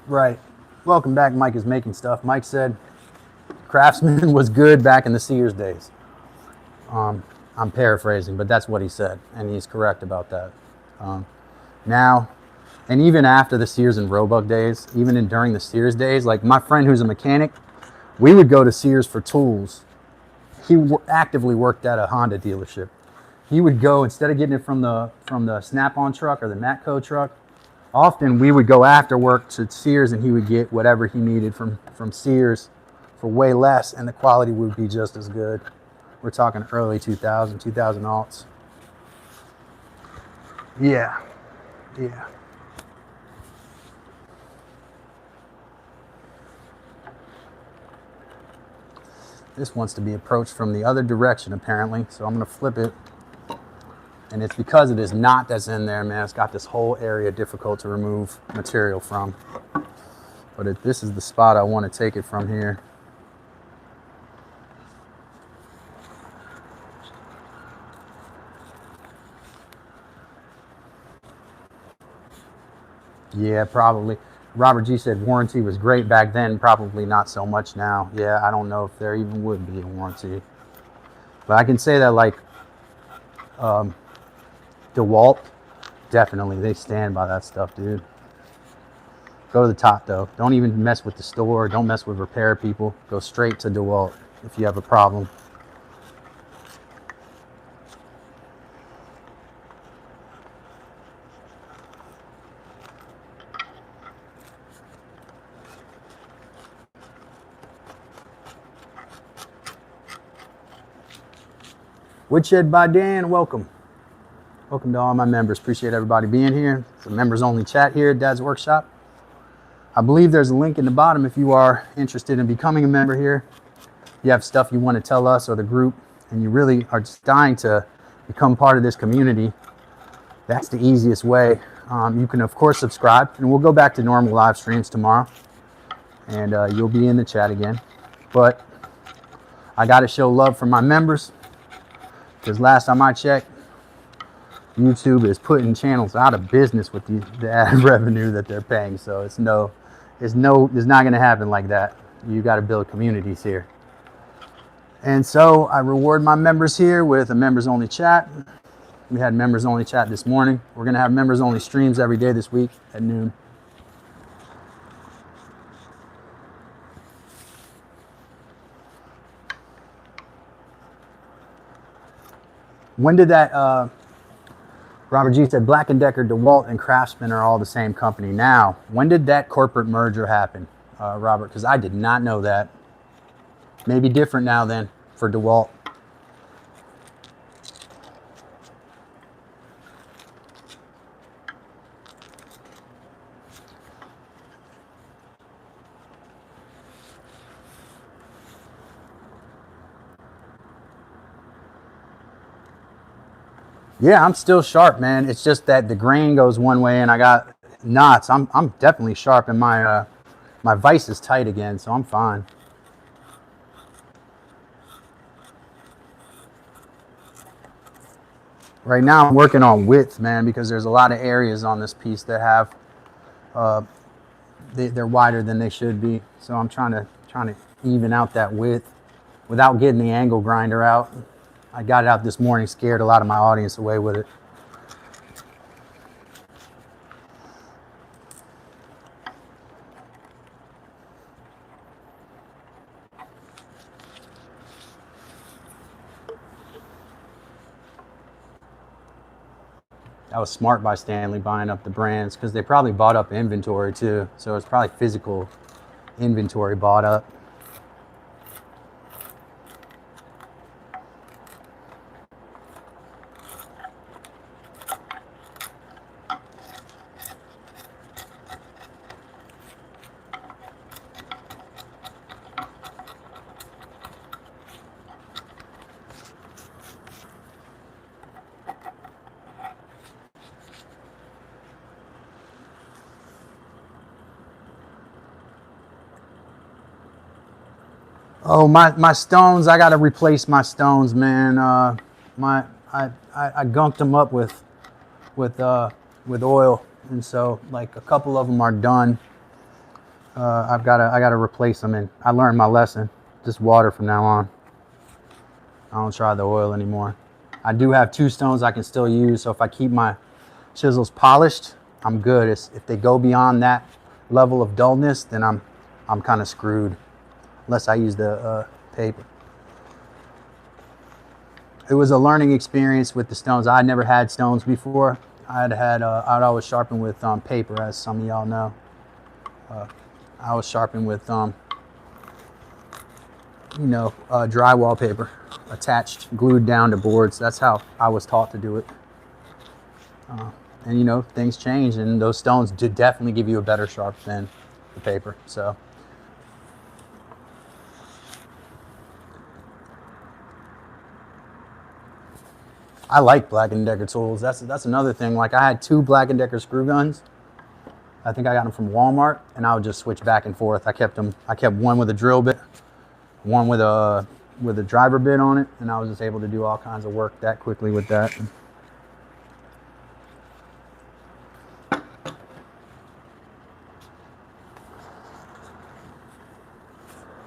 Right. Welcome back. Mike is making stuff. Mike said Craftsman was good back in the Sears days. I'm paraphrasing, but that's what he said, and he's correct about that. Now, and even after the Sears and Roebuck days, even during the Sears days, like my friend who's a mechanic, we would go to Sears for tools. He actively worked at a Honda dealership. He would go, instead of getting it from the Snap-on truck or the Matco truck, often we would go after work to Sears and he would get whatever he needed from Sears for way less, and the quality would be just as good. We're talking early 2000 aughts. Yeah. This wants to be approached from the other direction, apparently, so I'm going to flip it. And it's because of this knot that's in there, man. It's got this whole area difficult to remove material from. But this is the spot I want to take it from here. Yeah, probably. Robert G said warranty was great back then, probably not so much now. Yeah, I don't know if there even would be a warranty. But I can say that, like, DeWalt, definitely, they stand by that stuff, dude. Go to the top, though. Don't even mess with the store. Don't mess with repair people. Go straight to DeWalt if you have a problem. Woodshed by Dan, welcome. Welcome to all my members. Appreciate everybody being here. It's a members only chat here at Dad's Workshop. I believe there's a link in the bottom if you are interested in becoming a member here. You have stuff you want to tell us or the group, and you really are just dying to become part of this community. That's the easiest way. You can, of course, subscribe, and we'll go back to normal live streams tomorrow, and you'll be in the chat again. But I got to show love for my members, because last time I checked, YouTube is putting channels out of business with the ad revenue that they're paying. So it's not going to happen like that. You got to build communities here. And so I reward my members here with a members only chat. We had members only chat this morning. We're going to have members only streams every day this week at noon. When did that, Robert G said Black & Decker, DeWalt, and Craftsman are all the same company now. When did that corporate merger happen, Robert? Because I did not know that. Maybe different now then for DeWalt. Yeah, I'm still sharp, man. It's just that the grain goes one way and I got knots. I'm definitely sharp and my vise is tight again, so I'm fine. Right now I'm working on width, man, because there's a lot of areas on this piece that have they're wider than they should be. So I'm trying to even out that width without getting the angle grinder out. I got it out this morning, scared a lot of my audience away with it. That was smart by Stanley buying up the brands because they probably bought up inventory too. So it's probably physical inventory bought up. Oh, my stones! I got to replace my stones, man. My I gunked them up with with oil, and so like a couple of them are done. I gotta replace them, and I learned my lesson. Just water from now on. I don't try the oil anymore. I do have two stones I can still use, so if I keep my chisels polished, I'm good. If they go beyond that level of dullness, then I'm kind of screwed. Unless I use the paper. It was a learning experience with the stones. I never had stones before. I'd always sharpen with paper, as some of y'all know. I was sharpening with drywall paper attached, glued down to boards. That's how I was taught to do it. And you know, things change, and those stones did definitely give you a better sharp than the paper. So. I like Black & Decker tools. That's another thing. Like I had two Black & Decker screw guns. I think I got them from Walmart, and I would just switch back and forth. I kept one with a drill bit, one with a driver bit on it, and I was just able to do all kinds of work that quickly with that.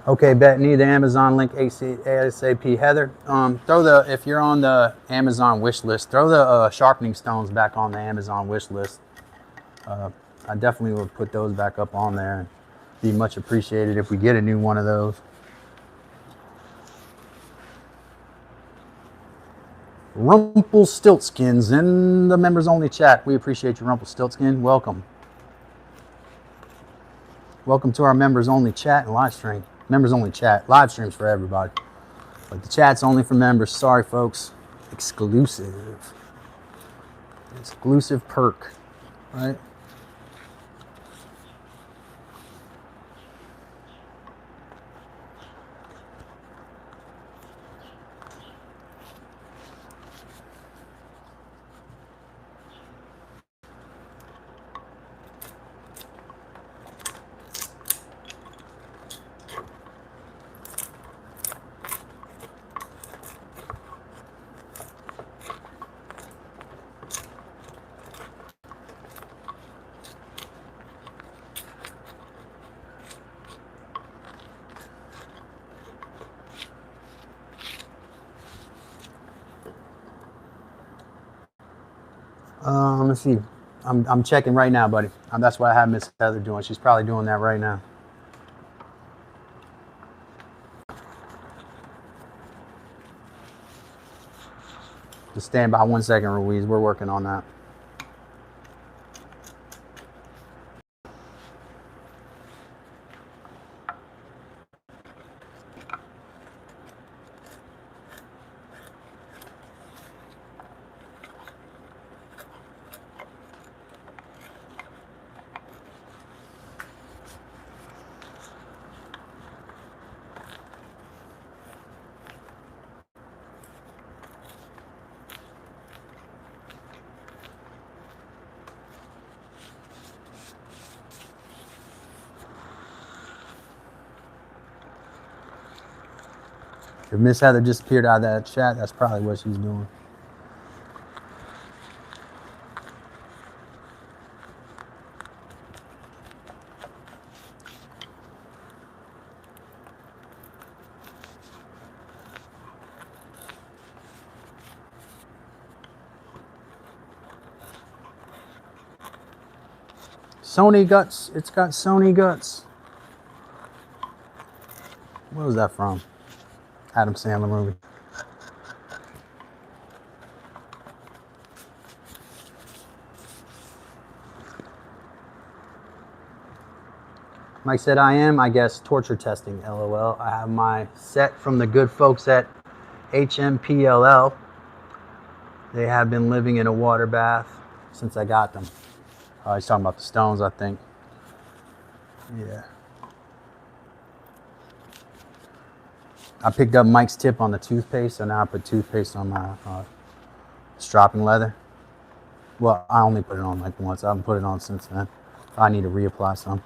Okay, bet, need the Amazon link ASAP. Heather, if you're on the Amazon wish list, throw the sharpening stones back on the Amazon wish list. I definitely would put those back up on there, and be much appreciated if we get a new one of those. Rumpelstiltskins in the members only chat. We appreciate you, Rumpelstiltskin. Welcome. Welcome to our members only chat and live stream. Members only chat. Live streams for everybody. But the chat's only for members. Sorry, folks. Exclusive. Exclusive perk. Right? Let's see. I'm checking right now, buddy. That's what I have Miss Heather doing. She's probably doing that right now. Just stand by 1 second, Ruiz. We're working on that. If Miss Heather disappeared out of that chat, that's probably what she's doing. Sony Guts. It's got Sony Guts. What was that from? Adam Sandler movie. Mike said, I am, I guess, torture testing, LOL. I have my set from the good folks at HMPLL. They have been living in a water bath since I got them. He's talking about the stones, I think. Yeah. I picked up Mike's tip on the toothpaste, so now I put toothpaste on my stropping leather. Well, I only put it on like once. I haven't put it on since then. I need to reapply some.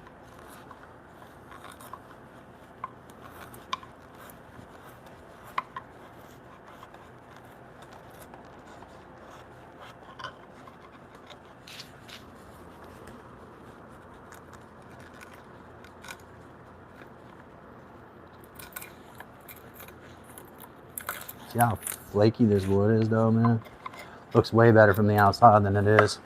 See how flaky this wood is though, man? Looks way better from the outside than it is.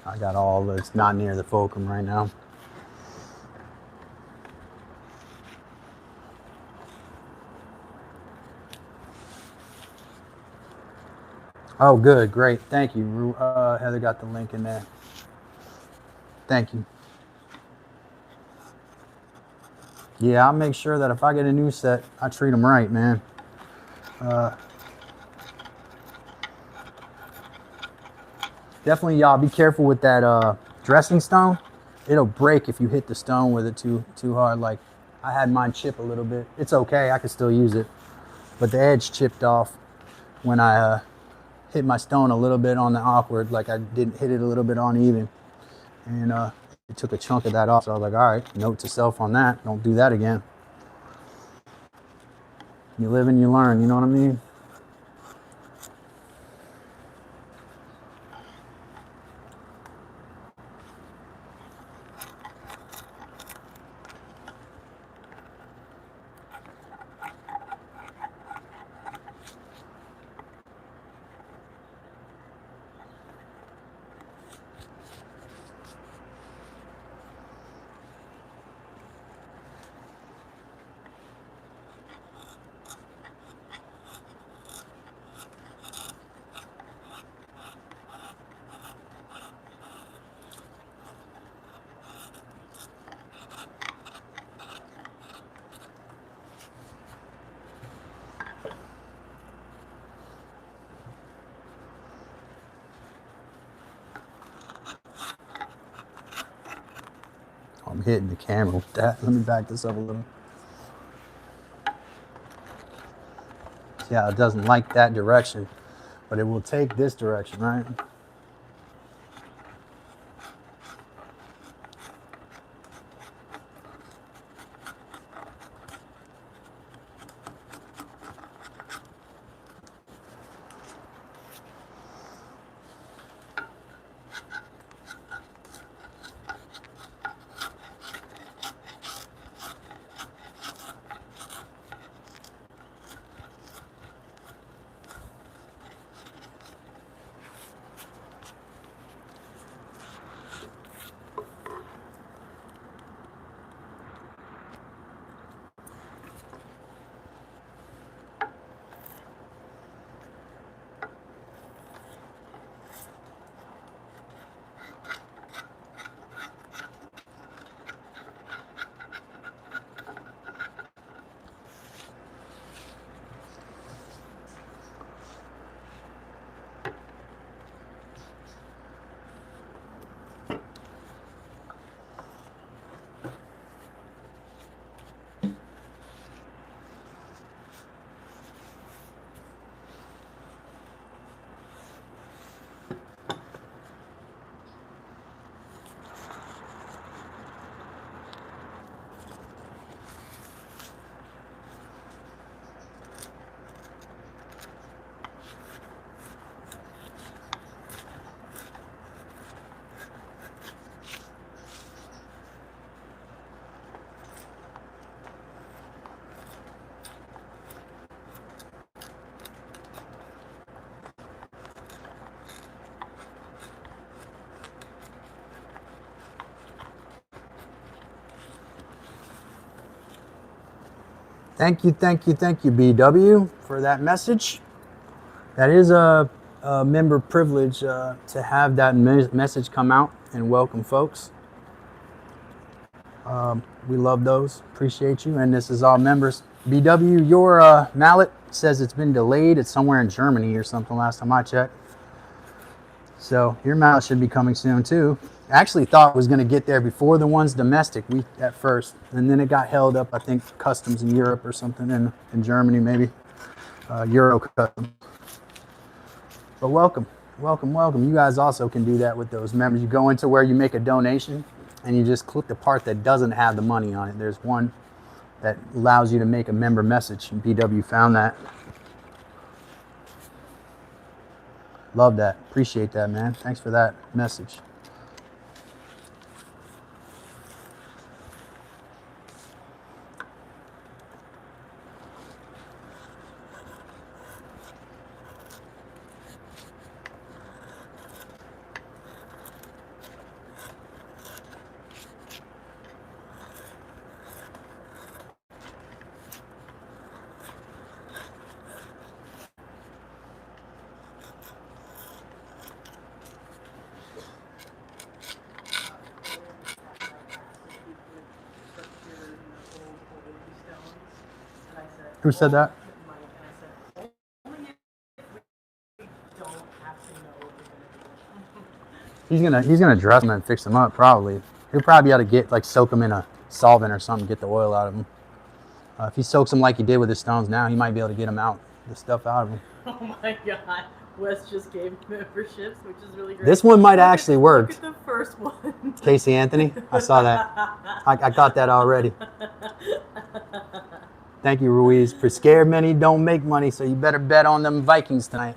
I got all that's not near the fulcrum right now. Oh, good, great. Thank you. Heather got the link in there. Thank you. Yeah, I'll make sure that if I get a new set, I treat them right, man. Definitely, y'all be careful with that dressing stone. It'll break if you hit the stone with it too hard. Like I had mine chip a little bit. It's okay, I can still use it, but the edge chipped off when I hit my stone a little bit on the awkward. Like I didn't hit it a little bit uneven, and it took a chunk of that off. So I was like, all right, note to self on that. Don't do that again. You live and you learn. You know what I mean? I'm hitting the camera with that. Let me back this up a little. Yeah, it doesn't like that direction, but it will take this direction, right? Thank you, BW, for that message. That is a member privilege to have that message come out and welcome folks. We love those. Appreciate you. And this is all members. BW, your mallet says it's been delayed. It's somewhere in Germany or something last time I checked. So your mallet should be coming soon too. I actually thought it was going to get there before the ones domestic at first. And then it got held up, I think, customs in Europe or something, in Germany maybe. Euro customs. But welcome. You guys also can do that with those members. You go into where you make a donation and you just click the part that doesn't have the money on it. There's one that allows you to make a member message. And BW found that. Love that. Appreciate that, man. Thanks for that message. Who said that? He's gonna dress them and fix them up probably. He'll probably be able to get soak them in a solvent or something, get the oil out of them. If he soaks them like he did with his stones now, he might be able to get them out, the stuff out of them. Oh my God. Wes just gave memberships, which is really great. This one might actually work. Look at the first one. Casey Anthony, I saw that. I got that already. Thank you, Ruiz. For scared many don't make money, so you better bet on them Vikings tonight.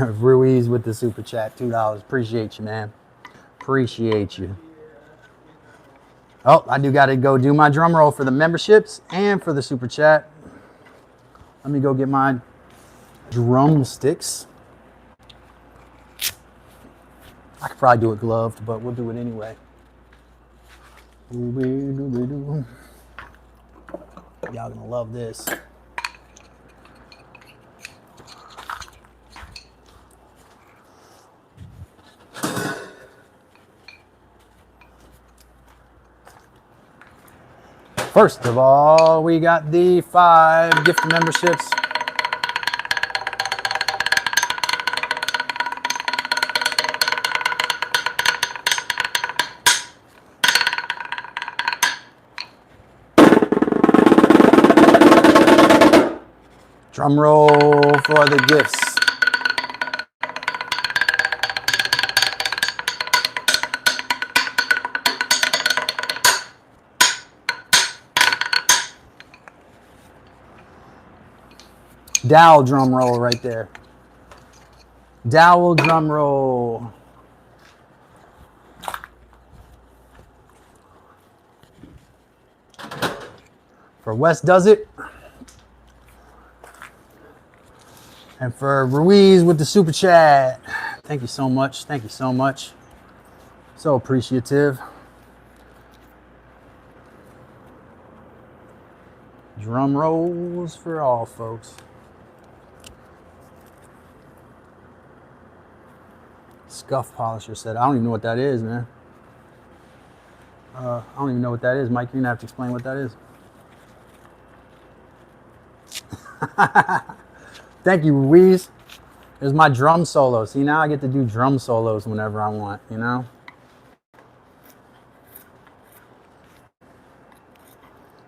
Ruiz with the super chat, $2. Appreciate you, man. Appreciate you. Oh, I do got to go do my drum roll for the memberships and for the super chat. Let me go get my drumsticks. I could probably do it gloved, but we'll do it anyway. Y'all gonna love this. First of all, we got the 5 gift memberships. Drum roll for the gifts. Dowel drum roll right there. Dowel drum roll. For Wes Does It. And for Ruiz with the super chat. Thank you so much. Thank you so much. So appreciative. Drum rolls for all folks. Scuff Polisher said, I don't even know what that is, man. I don't even know what that is. Mike, you're going to have to explain what that is. Thank you, Ruiz. There's my drum solo. See, now I get to do drum solos whenever I want, you know?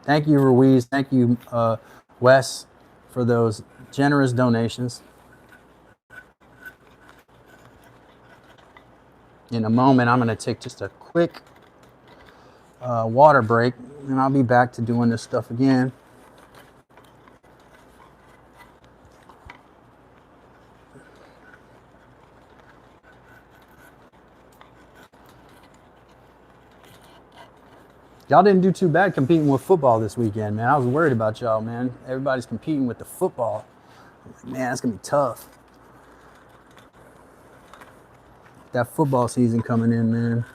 Thank you, Ruiz. Thank you, Wes, for those generous donations. In a moment, I'm going to take just a quick water break, and I'll be back to doing this stuff again. Y'all didn't do too bad competing with football this weekend, man. I was worried about y'all, man. Everybody's competing with the football. I'm like, man, that's going to be tough. That football season coming in, man.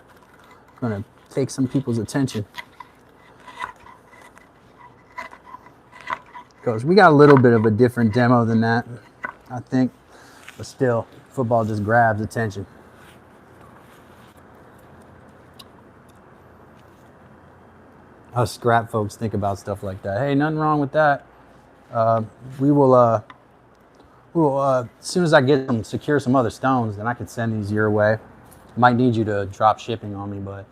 Going to take some people's attention. goes. We got a little bit of a different demo than that, I think, but still, football just grabs attention. Us scrap folks think about stuff like that. Hey, nothing wrong with that. We will, as soon as I get secure some other stones, then I can send these your way. Might need you to drop shipping on me, but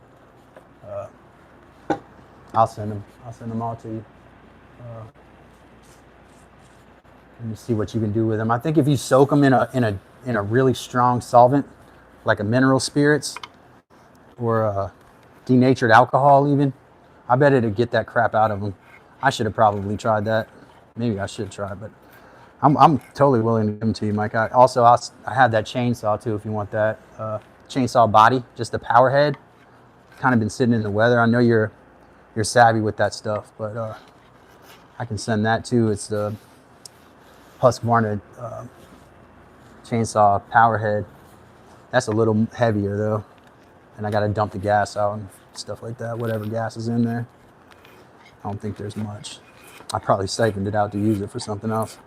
I'll send them. I'll send them all to you. Let me see what you can do with them. I think if you soak them in a really strong solvent, like a mineral spirits or denatured alcohol, even, I bet it'd get that crap out of them. I should have probably tried that. Maybe I should try, but I'm totally willing to give them to you, Mike. I have that chainsaw too, if you want that. Chainsaw body, just the power head. Kind of been sitting in the weather. I know you're savvy with that stuff, but I can send that too. It's the Husqvarna chainsaw power head. That's a little heavier though, and I got to dump the gas out and stuff like that. Whatever gas is in there, I don't think there's much. I probably siphoned it out to use it for something else.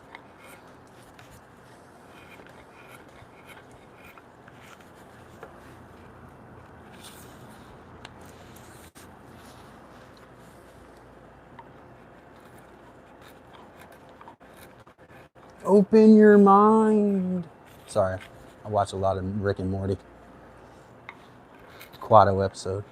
Open your mind. Sorry, I watch a lot of Rick and Morty. Quado episode.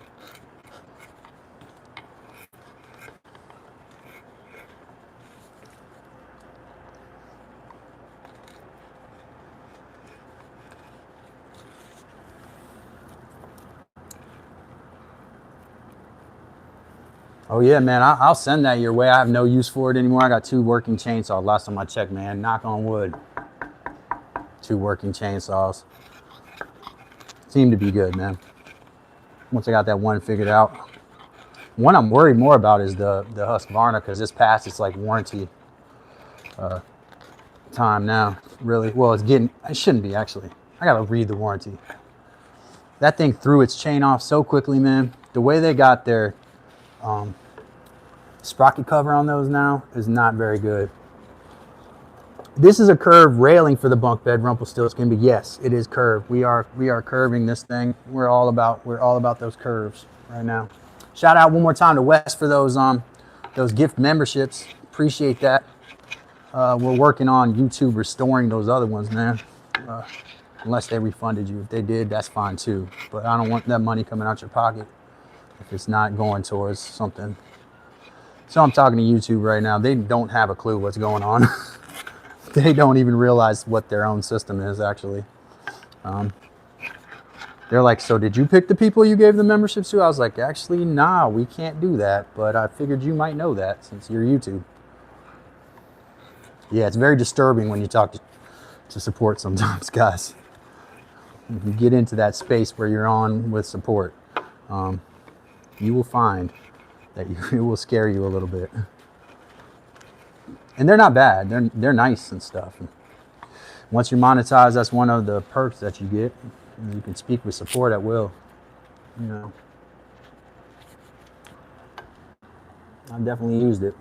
Oh yeah, man, I'll send that your way. I have no use for it anymore. I got 2 working chainsaws. Last time I checked, man, knock on wood. 2 working chainsaws. Seem to be good, man. Once I got that one figured out. One I'm worried more about is the Husqvarna, because it's past its like warranty time now. Really, well, it shouldn't be actually. I gotta read the warranty. That thing threw its chain off so quickly, man. The way they got their sprocket cover on those now is not very good. This is a curved railing for the bunk bed Rumpelstiltskin, but yes, it is curved. We are curving this thing. We're all about those curves right now. Shout out one more time to Wes for those gift memberships. Appreciate that. We're working on YouTube restoring those other ones, man. Unless they refunded you. If they did, that's fine too. But I don't want that money coming out your pocket if it's not going towards something. So I'm talking to YouTube right now. They don't have a clue what's going on. They don't even realize what their own system is, actually. They're like, so did you pick the people you gave the memberships to? I was like, actually, nah, we can't do that. But I figured you might know that since you're YouTube. Yeah, it's very disturbing when you talk to support sometimes, guys. If you get into that space where you're on with support, you will find that it will scare you a little bit. And they're not bad. They're nice and stuff. And once you're monetized, that's one of the perks that you get. You can speak with support at will. You know, I've definitely used it.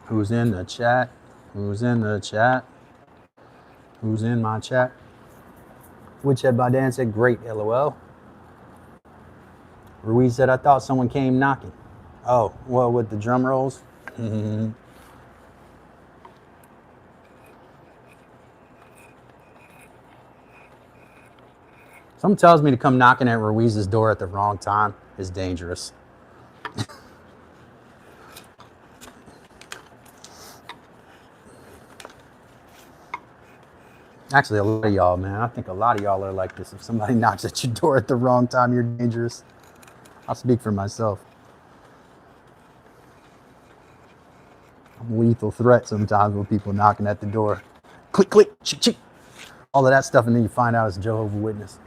Who's in the chat? Who's in the chat? Who's in my chat? Woodshed by Dan said, great, LOL. Ruiz said, I thought someone came knocking. Oh, well, with the drum rolls? Mm-hmm. Someone tells me to come knocking at Ruiz's door at the wrong time is dangerous. Actually, a lot of y'all, man. I think a lot of y'all are like this. If somebody knocks at your door at the wrong time, you're dangerous. I'll speak for myself. I'm a lethal threat sometimes with people knocking at the door. Click, click, chick, chick. All of that stuff, and then you find out it's a Jehovah's Witness.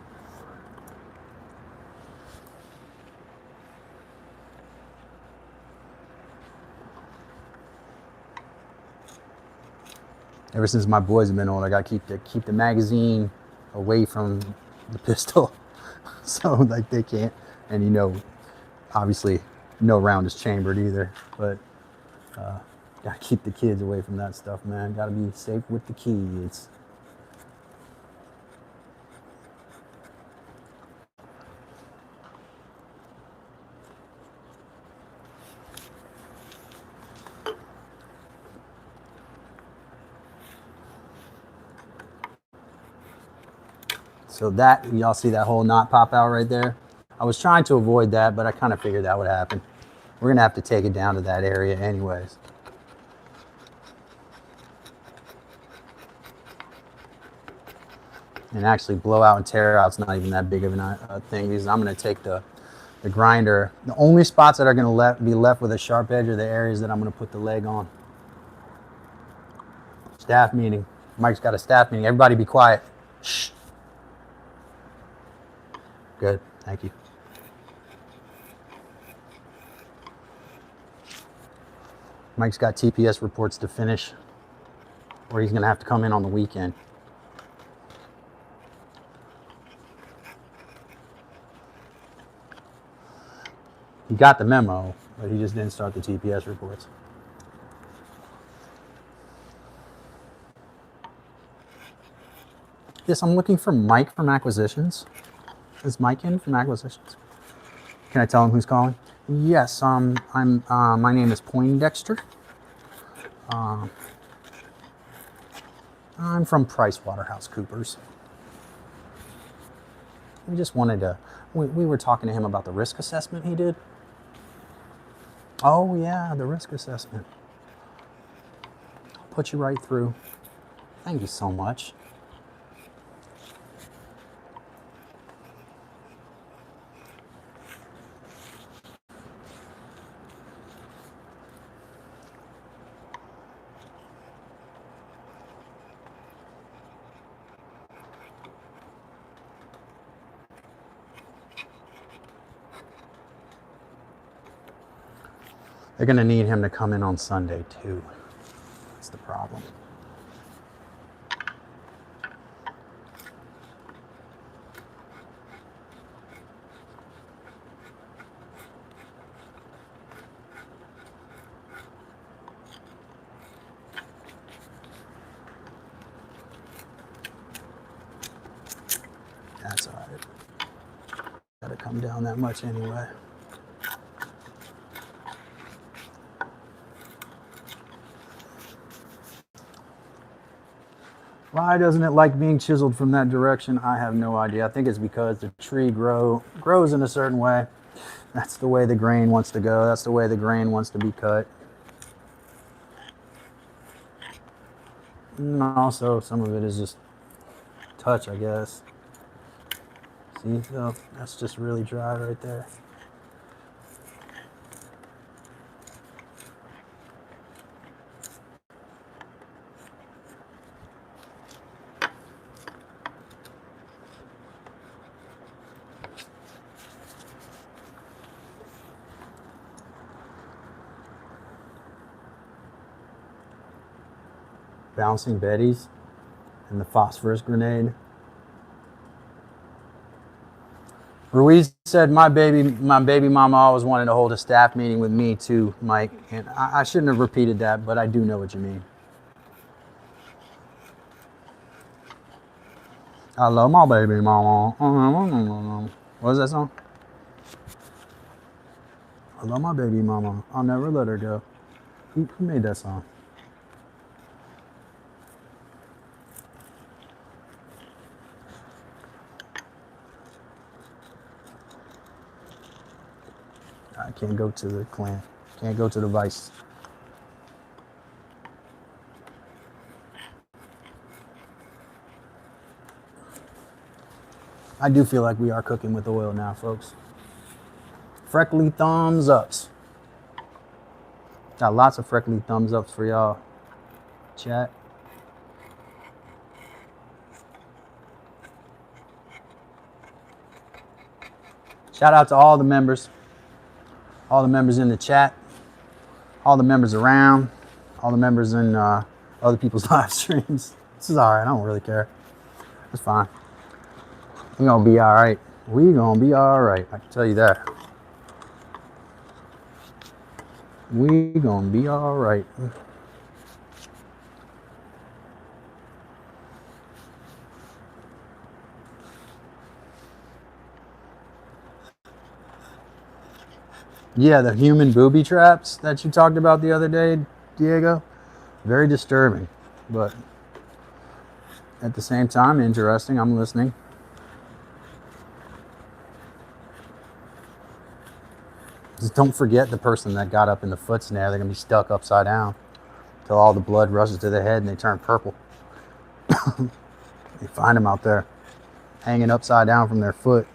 Ever since my boys have been old, I gotta keep the magazine away from the pistol. So like they can't, and you know, obviously no round is chambered either, but gotta keep the kids away from that stuff, man. Gotta be safe with the kids. So that, y'all see that whole knot pop out right there? I was trying to avoid that, but I kind of figured that would happen. We're gonna have to take it down to that area anyways. And actually blow out and tear out's not even that big of a thing, because I'm gonna take the grinder. The only spots that are gonna be left with a sharp edge are the areas that I'm gonna put the leg on. Staff meeting. Mike's got a staff meeting. Everybody be quiet. Shh. Good, thank you. Mike's got TPS reports to finish, or he's gonna have to come in on the weekend. He got the memo, but he just didn't start the TPS reports. Yes, I'm looking for Mike from acquisitions. Is Mike in from acquisitions? Can I tell him who's calling? Yes, my name is Poindexter. I'm from PricewaterhouseCoopers. We just wanted to, we were talking to him about the risk assessment he did. Oh yeah, the risk assessment. I'll put you right through. Thank you so much. They're gonna need him to come in on Sunday too. That's the problem. That's all right. Gotta come down that much anyway. Why doesn't it like being chiseled from that direction? I have no idea. I think it's because the tree grows in a certain way. That's the way the grain wants to go. That's the way the grain wants to be cut. And also, some of it is just touch, I guess. See, so that's just really dry right there. Bouncing Betties and the phosphorus grenade. Ruiz said, my baby mama always wanted to hold a staff meeting with me too, Mike. And I shouldn't have repeated that, but I do know what you mean. I love my baby mama. What is that song? I love my baby mama. I'll never let her go. Who made that song? I can't go to the clan. Can't go to the vice. I do feel like we are cooking with oil now, folks. Freckly thumbs ups. Got lots of freckly thumbs ups for y'all. Chat. Shout out to all the members. All the members in the chat. All the members around. All the members in other people's live streams. This is all right. I don't really care. It's fine. We're going to be all right. We gonna be all right. I can tell you that. We gonna be all right. Yeah, the human booby traps that you talked about the other day, Diego. Very disturbing, but at the same time, interesting. I'm listening. Just don't forget the person that got up in the foot snare. They're gonna be stuck upside down till all the blood rushes to their head and they turn purple. You find them out there hanging upside down from their foot.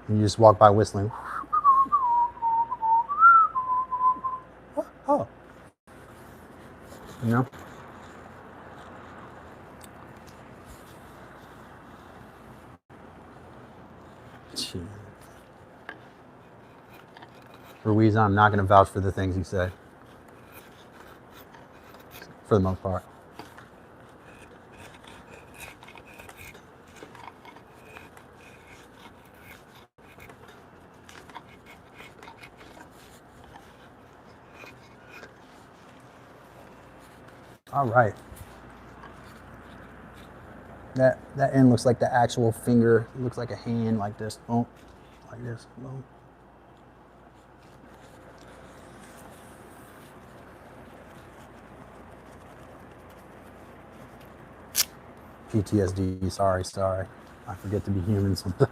And you just walk by whistling. Oh. You know? Jeez. Ruiz, I'm not going to vouch for the things he said. For the most part. All right. That end looks like the actual finger. It looks like a hand like this. Boom. Like this. Boom. PTSD. Sorry. I forget to be human sometimes.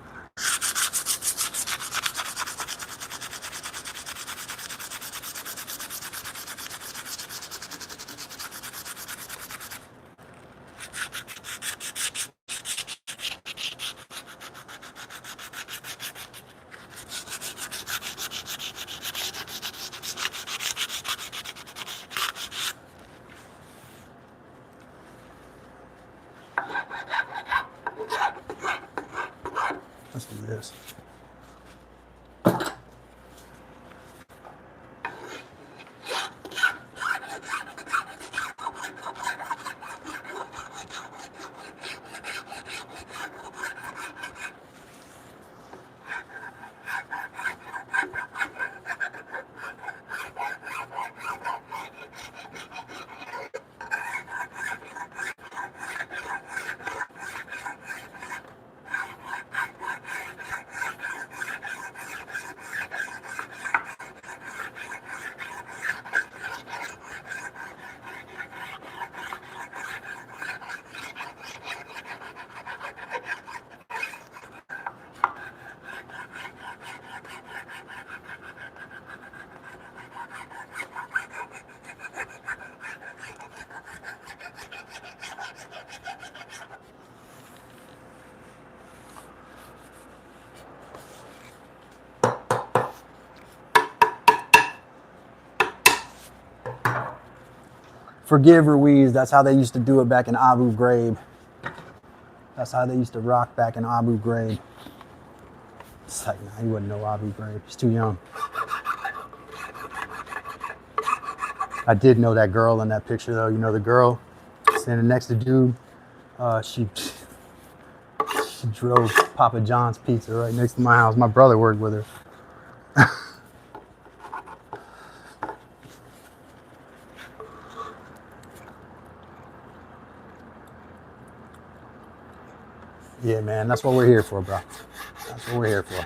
Let's do this. Forgive Ruiz. That's how they used to do it back in Abu Ghraib. That's how they used to rock back in Abu Ghraib. It's like, nah, he wouldn't know Abu Ghraib. He's too young. I did know that girl in that picture, though. You know the girl standing next to dude? She drove Papa John's pizza right next to my house. My brother worked with her. Yeah, man, that's what we're here for, bro. That's what we're here for.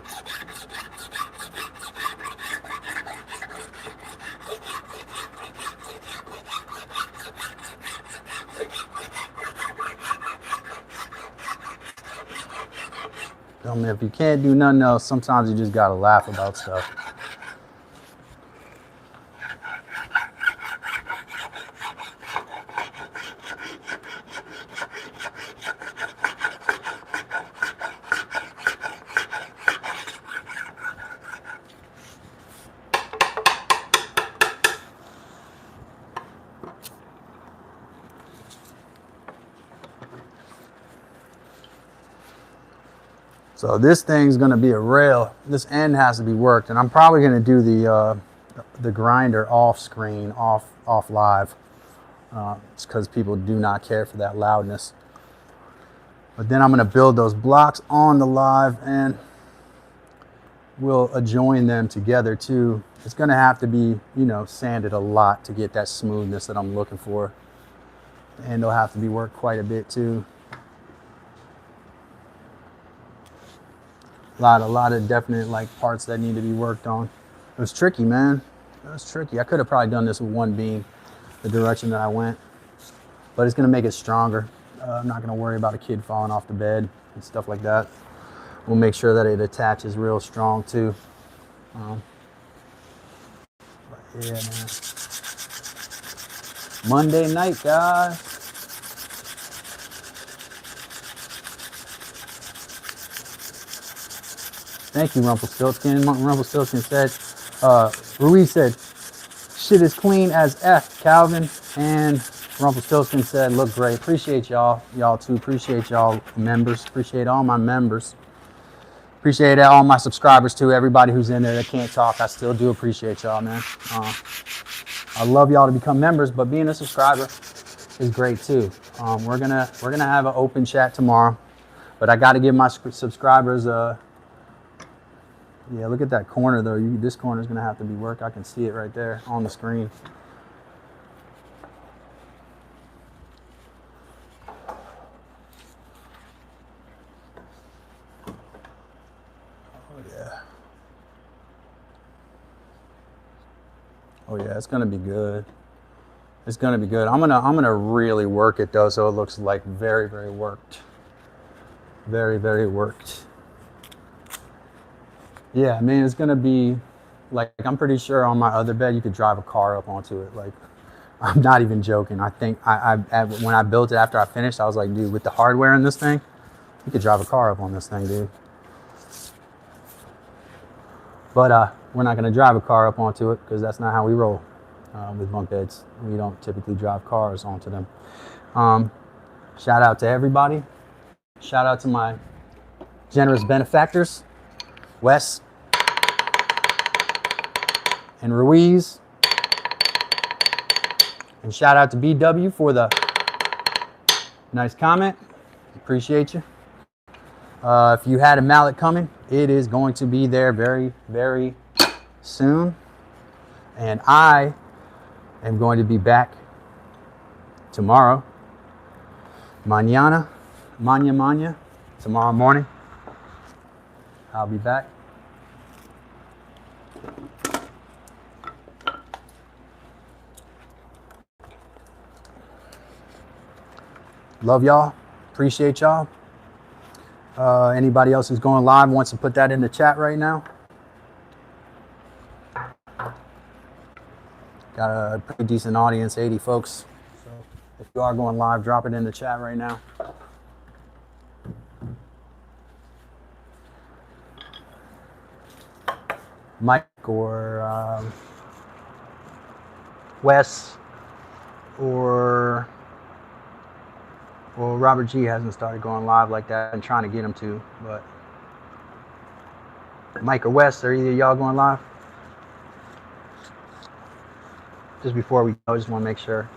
I mean, if you can't do nothing else, sometimes you just gotta laugh about stuff. So this thing's gonna be a rail. This end has to be worked, and I'm probably gonna do the grinder off screen, off live. It's because people do not care for that loudness. But then I'm going to build those blocks on the live and we'll adjoin them together too. It's going to have to be, you know, sanded a lot to get that smoothness that I'm looking for. And they'll have to be worked quite a bit too. A lot of definite like parts that need to be worked on. It was tricky, man. It was tricky. I could have probably done this with one beam, the direction that I went, but it's gonna make it stronger. I'm not gonna worry about a kid falling off the bed and stuff like that. We'll make sure that it attaches real strong too. But yeah, man. Monday night, guys. Thank you, Rumpelstiltskin. Rumpelstiltskin said, Ruiz said, shit is clean as F, Calvin. And Rumpelstiltskin said, look great. Appreciate y'all. Y'all too. Appreciate y'all members. Appreciate all my members. Appreciate all my subscribers too. Everybody who's in there that can't talk, I still do appreciate y'all, man. I love y'all to become members, but being a subscriber is great too. We're gonna have an open chat tomorrow, but I got to give my subscribers yeah, look at that corner though. This corner is gonna have to be worked. I can see it right there on the screen. Oh yeah. Oh yeah, it's gonna be good. It's gonna be good. I'm gonna really work it though, so it looks like very, very worked. Very, very worked. Yeah, I mean, it's gonna be like, I'm pretty sure on my other bed you could drive a car up onto it. Like, I'm not even joking. I think when I built it after I finished, I was like, dude, with the hardware in this thing, you could drive a car up on this thing, dude. But we're not gonna drive a car up onto it because that's not how we roll with bunk beds. We don't typically drive cars onto them. Shout out to everybody. Shout out to my generous benefactors, Wes and Ruiz. And shout out to BW for the nice comment. Appreciate you. If you had a mallet coming, it is going to be there very, very soon. And I am going to be back tomorrow. Mañana, tomorrow morning. I'll be back. Love y'all. Appreciate y'all. Anybody else who's going live wants to put that in the chat right now. Got a pretty decent audience, 80 folks. So if you are going live, drop it in the chat right now. Mike or Wes or well, Robert G hasn't started going live like that. I'm trying to get him to, but Mike or Wes, are either y'all going live? Just before we go, I just want to make sure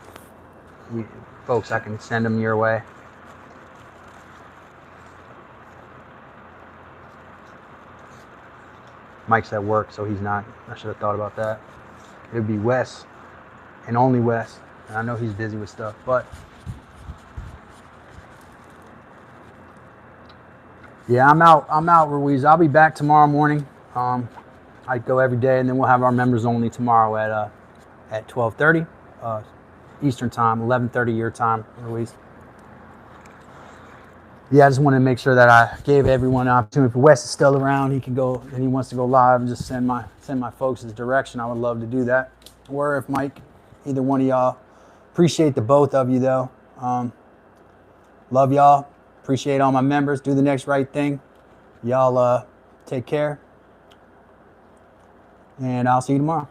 folks, I can send them your way. Mike's at work, so he's not. I should have thought about that. It would be Wes and only Wes. And I know he's busy with stuff, but yeah, I'm out, Ruiz. I'll be back tomorrow morning. I go every day, and then we'll have our members only tomorrow at 12:30 Eastern time, 11:30 your time, Ruiz. Yeah, I just wanted to make sure that I gave everyone an opportunity. If Wes is still around, he can go and he wants to go live and just send my folks his direction. I would love to do that. Or if Mike, either one of y'all. Appreciate the both of you though. Love y'all. Appreciate all my members. Do the next right thing. Y'all take care. And I'll see you tomorrow.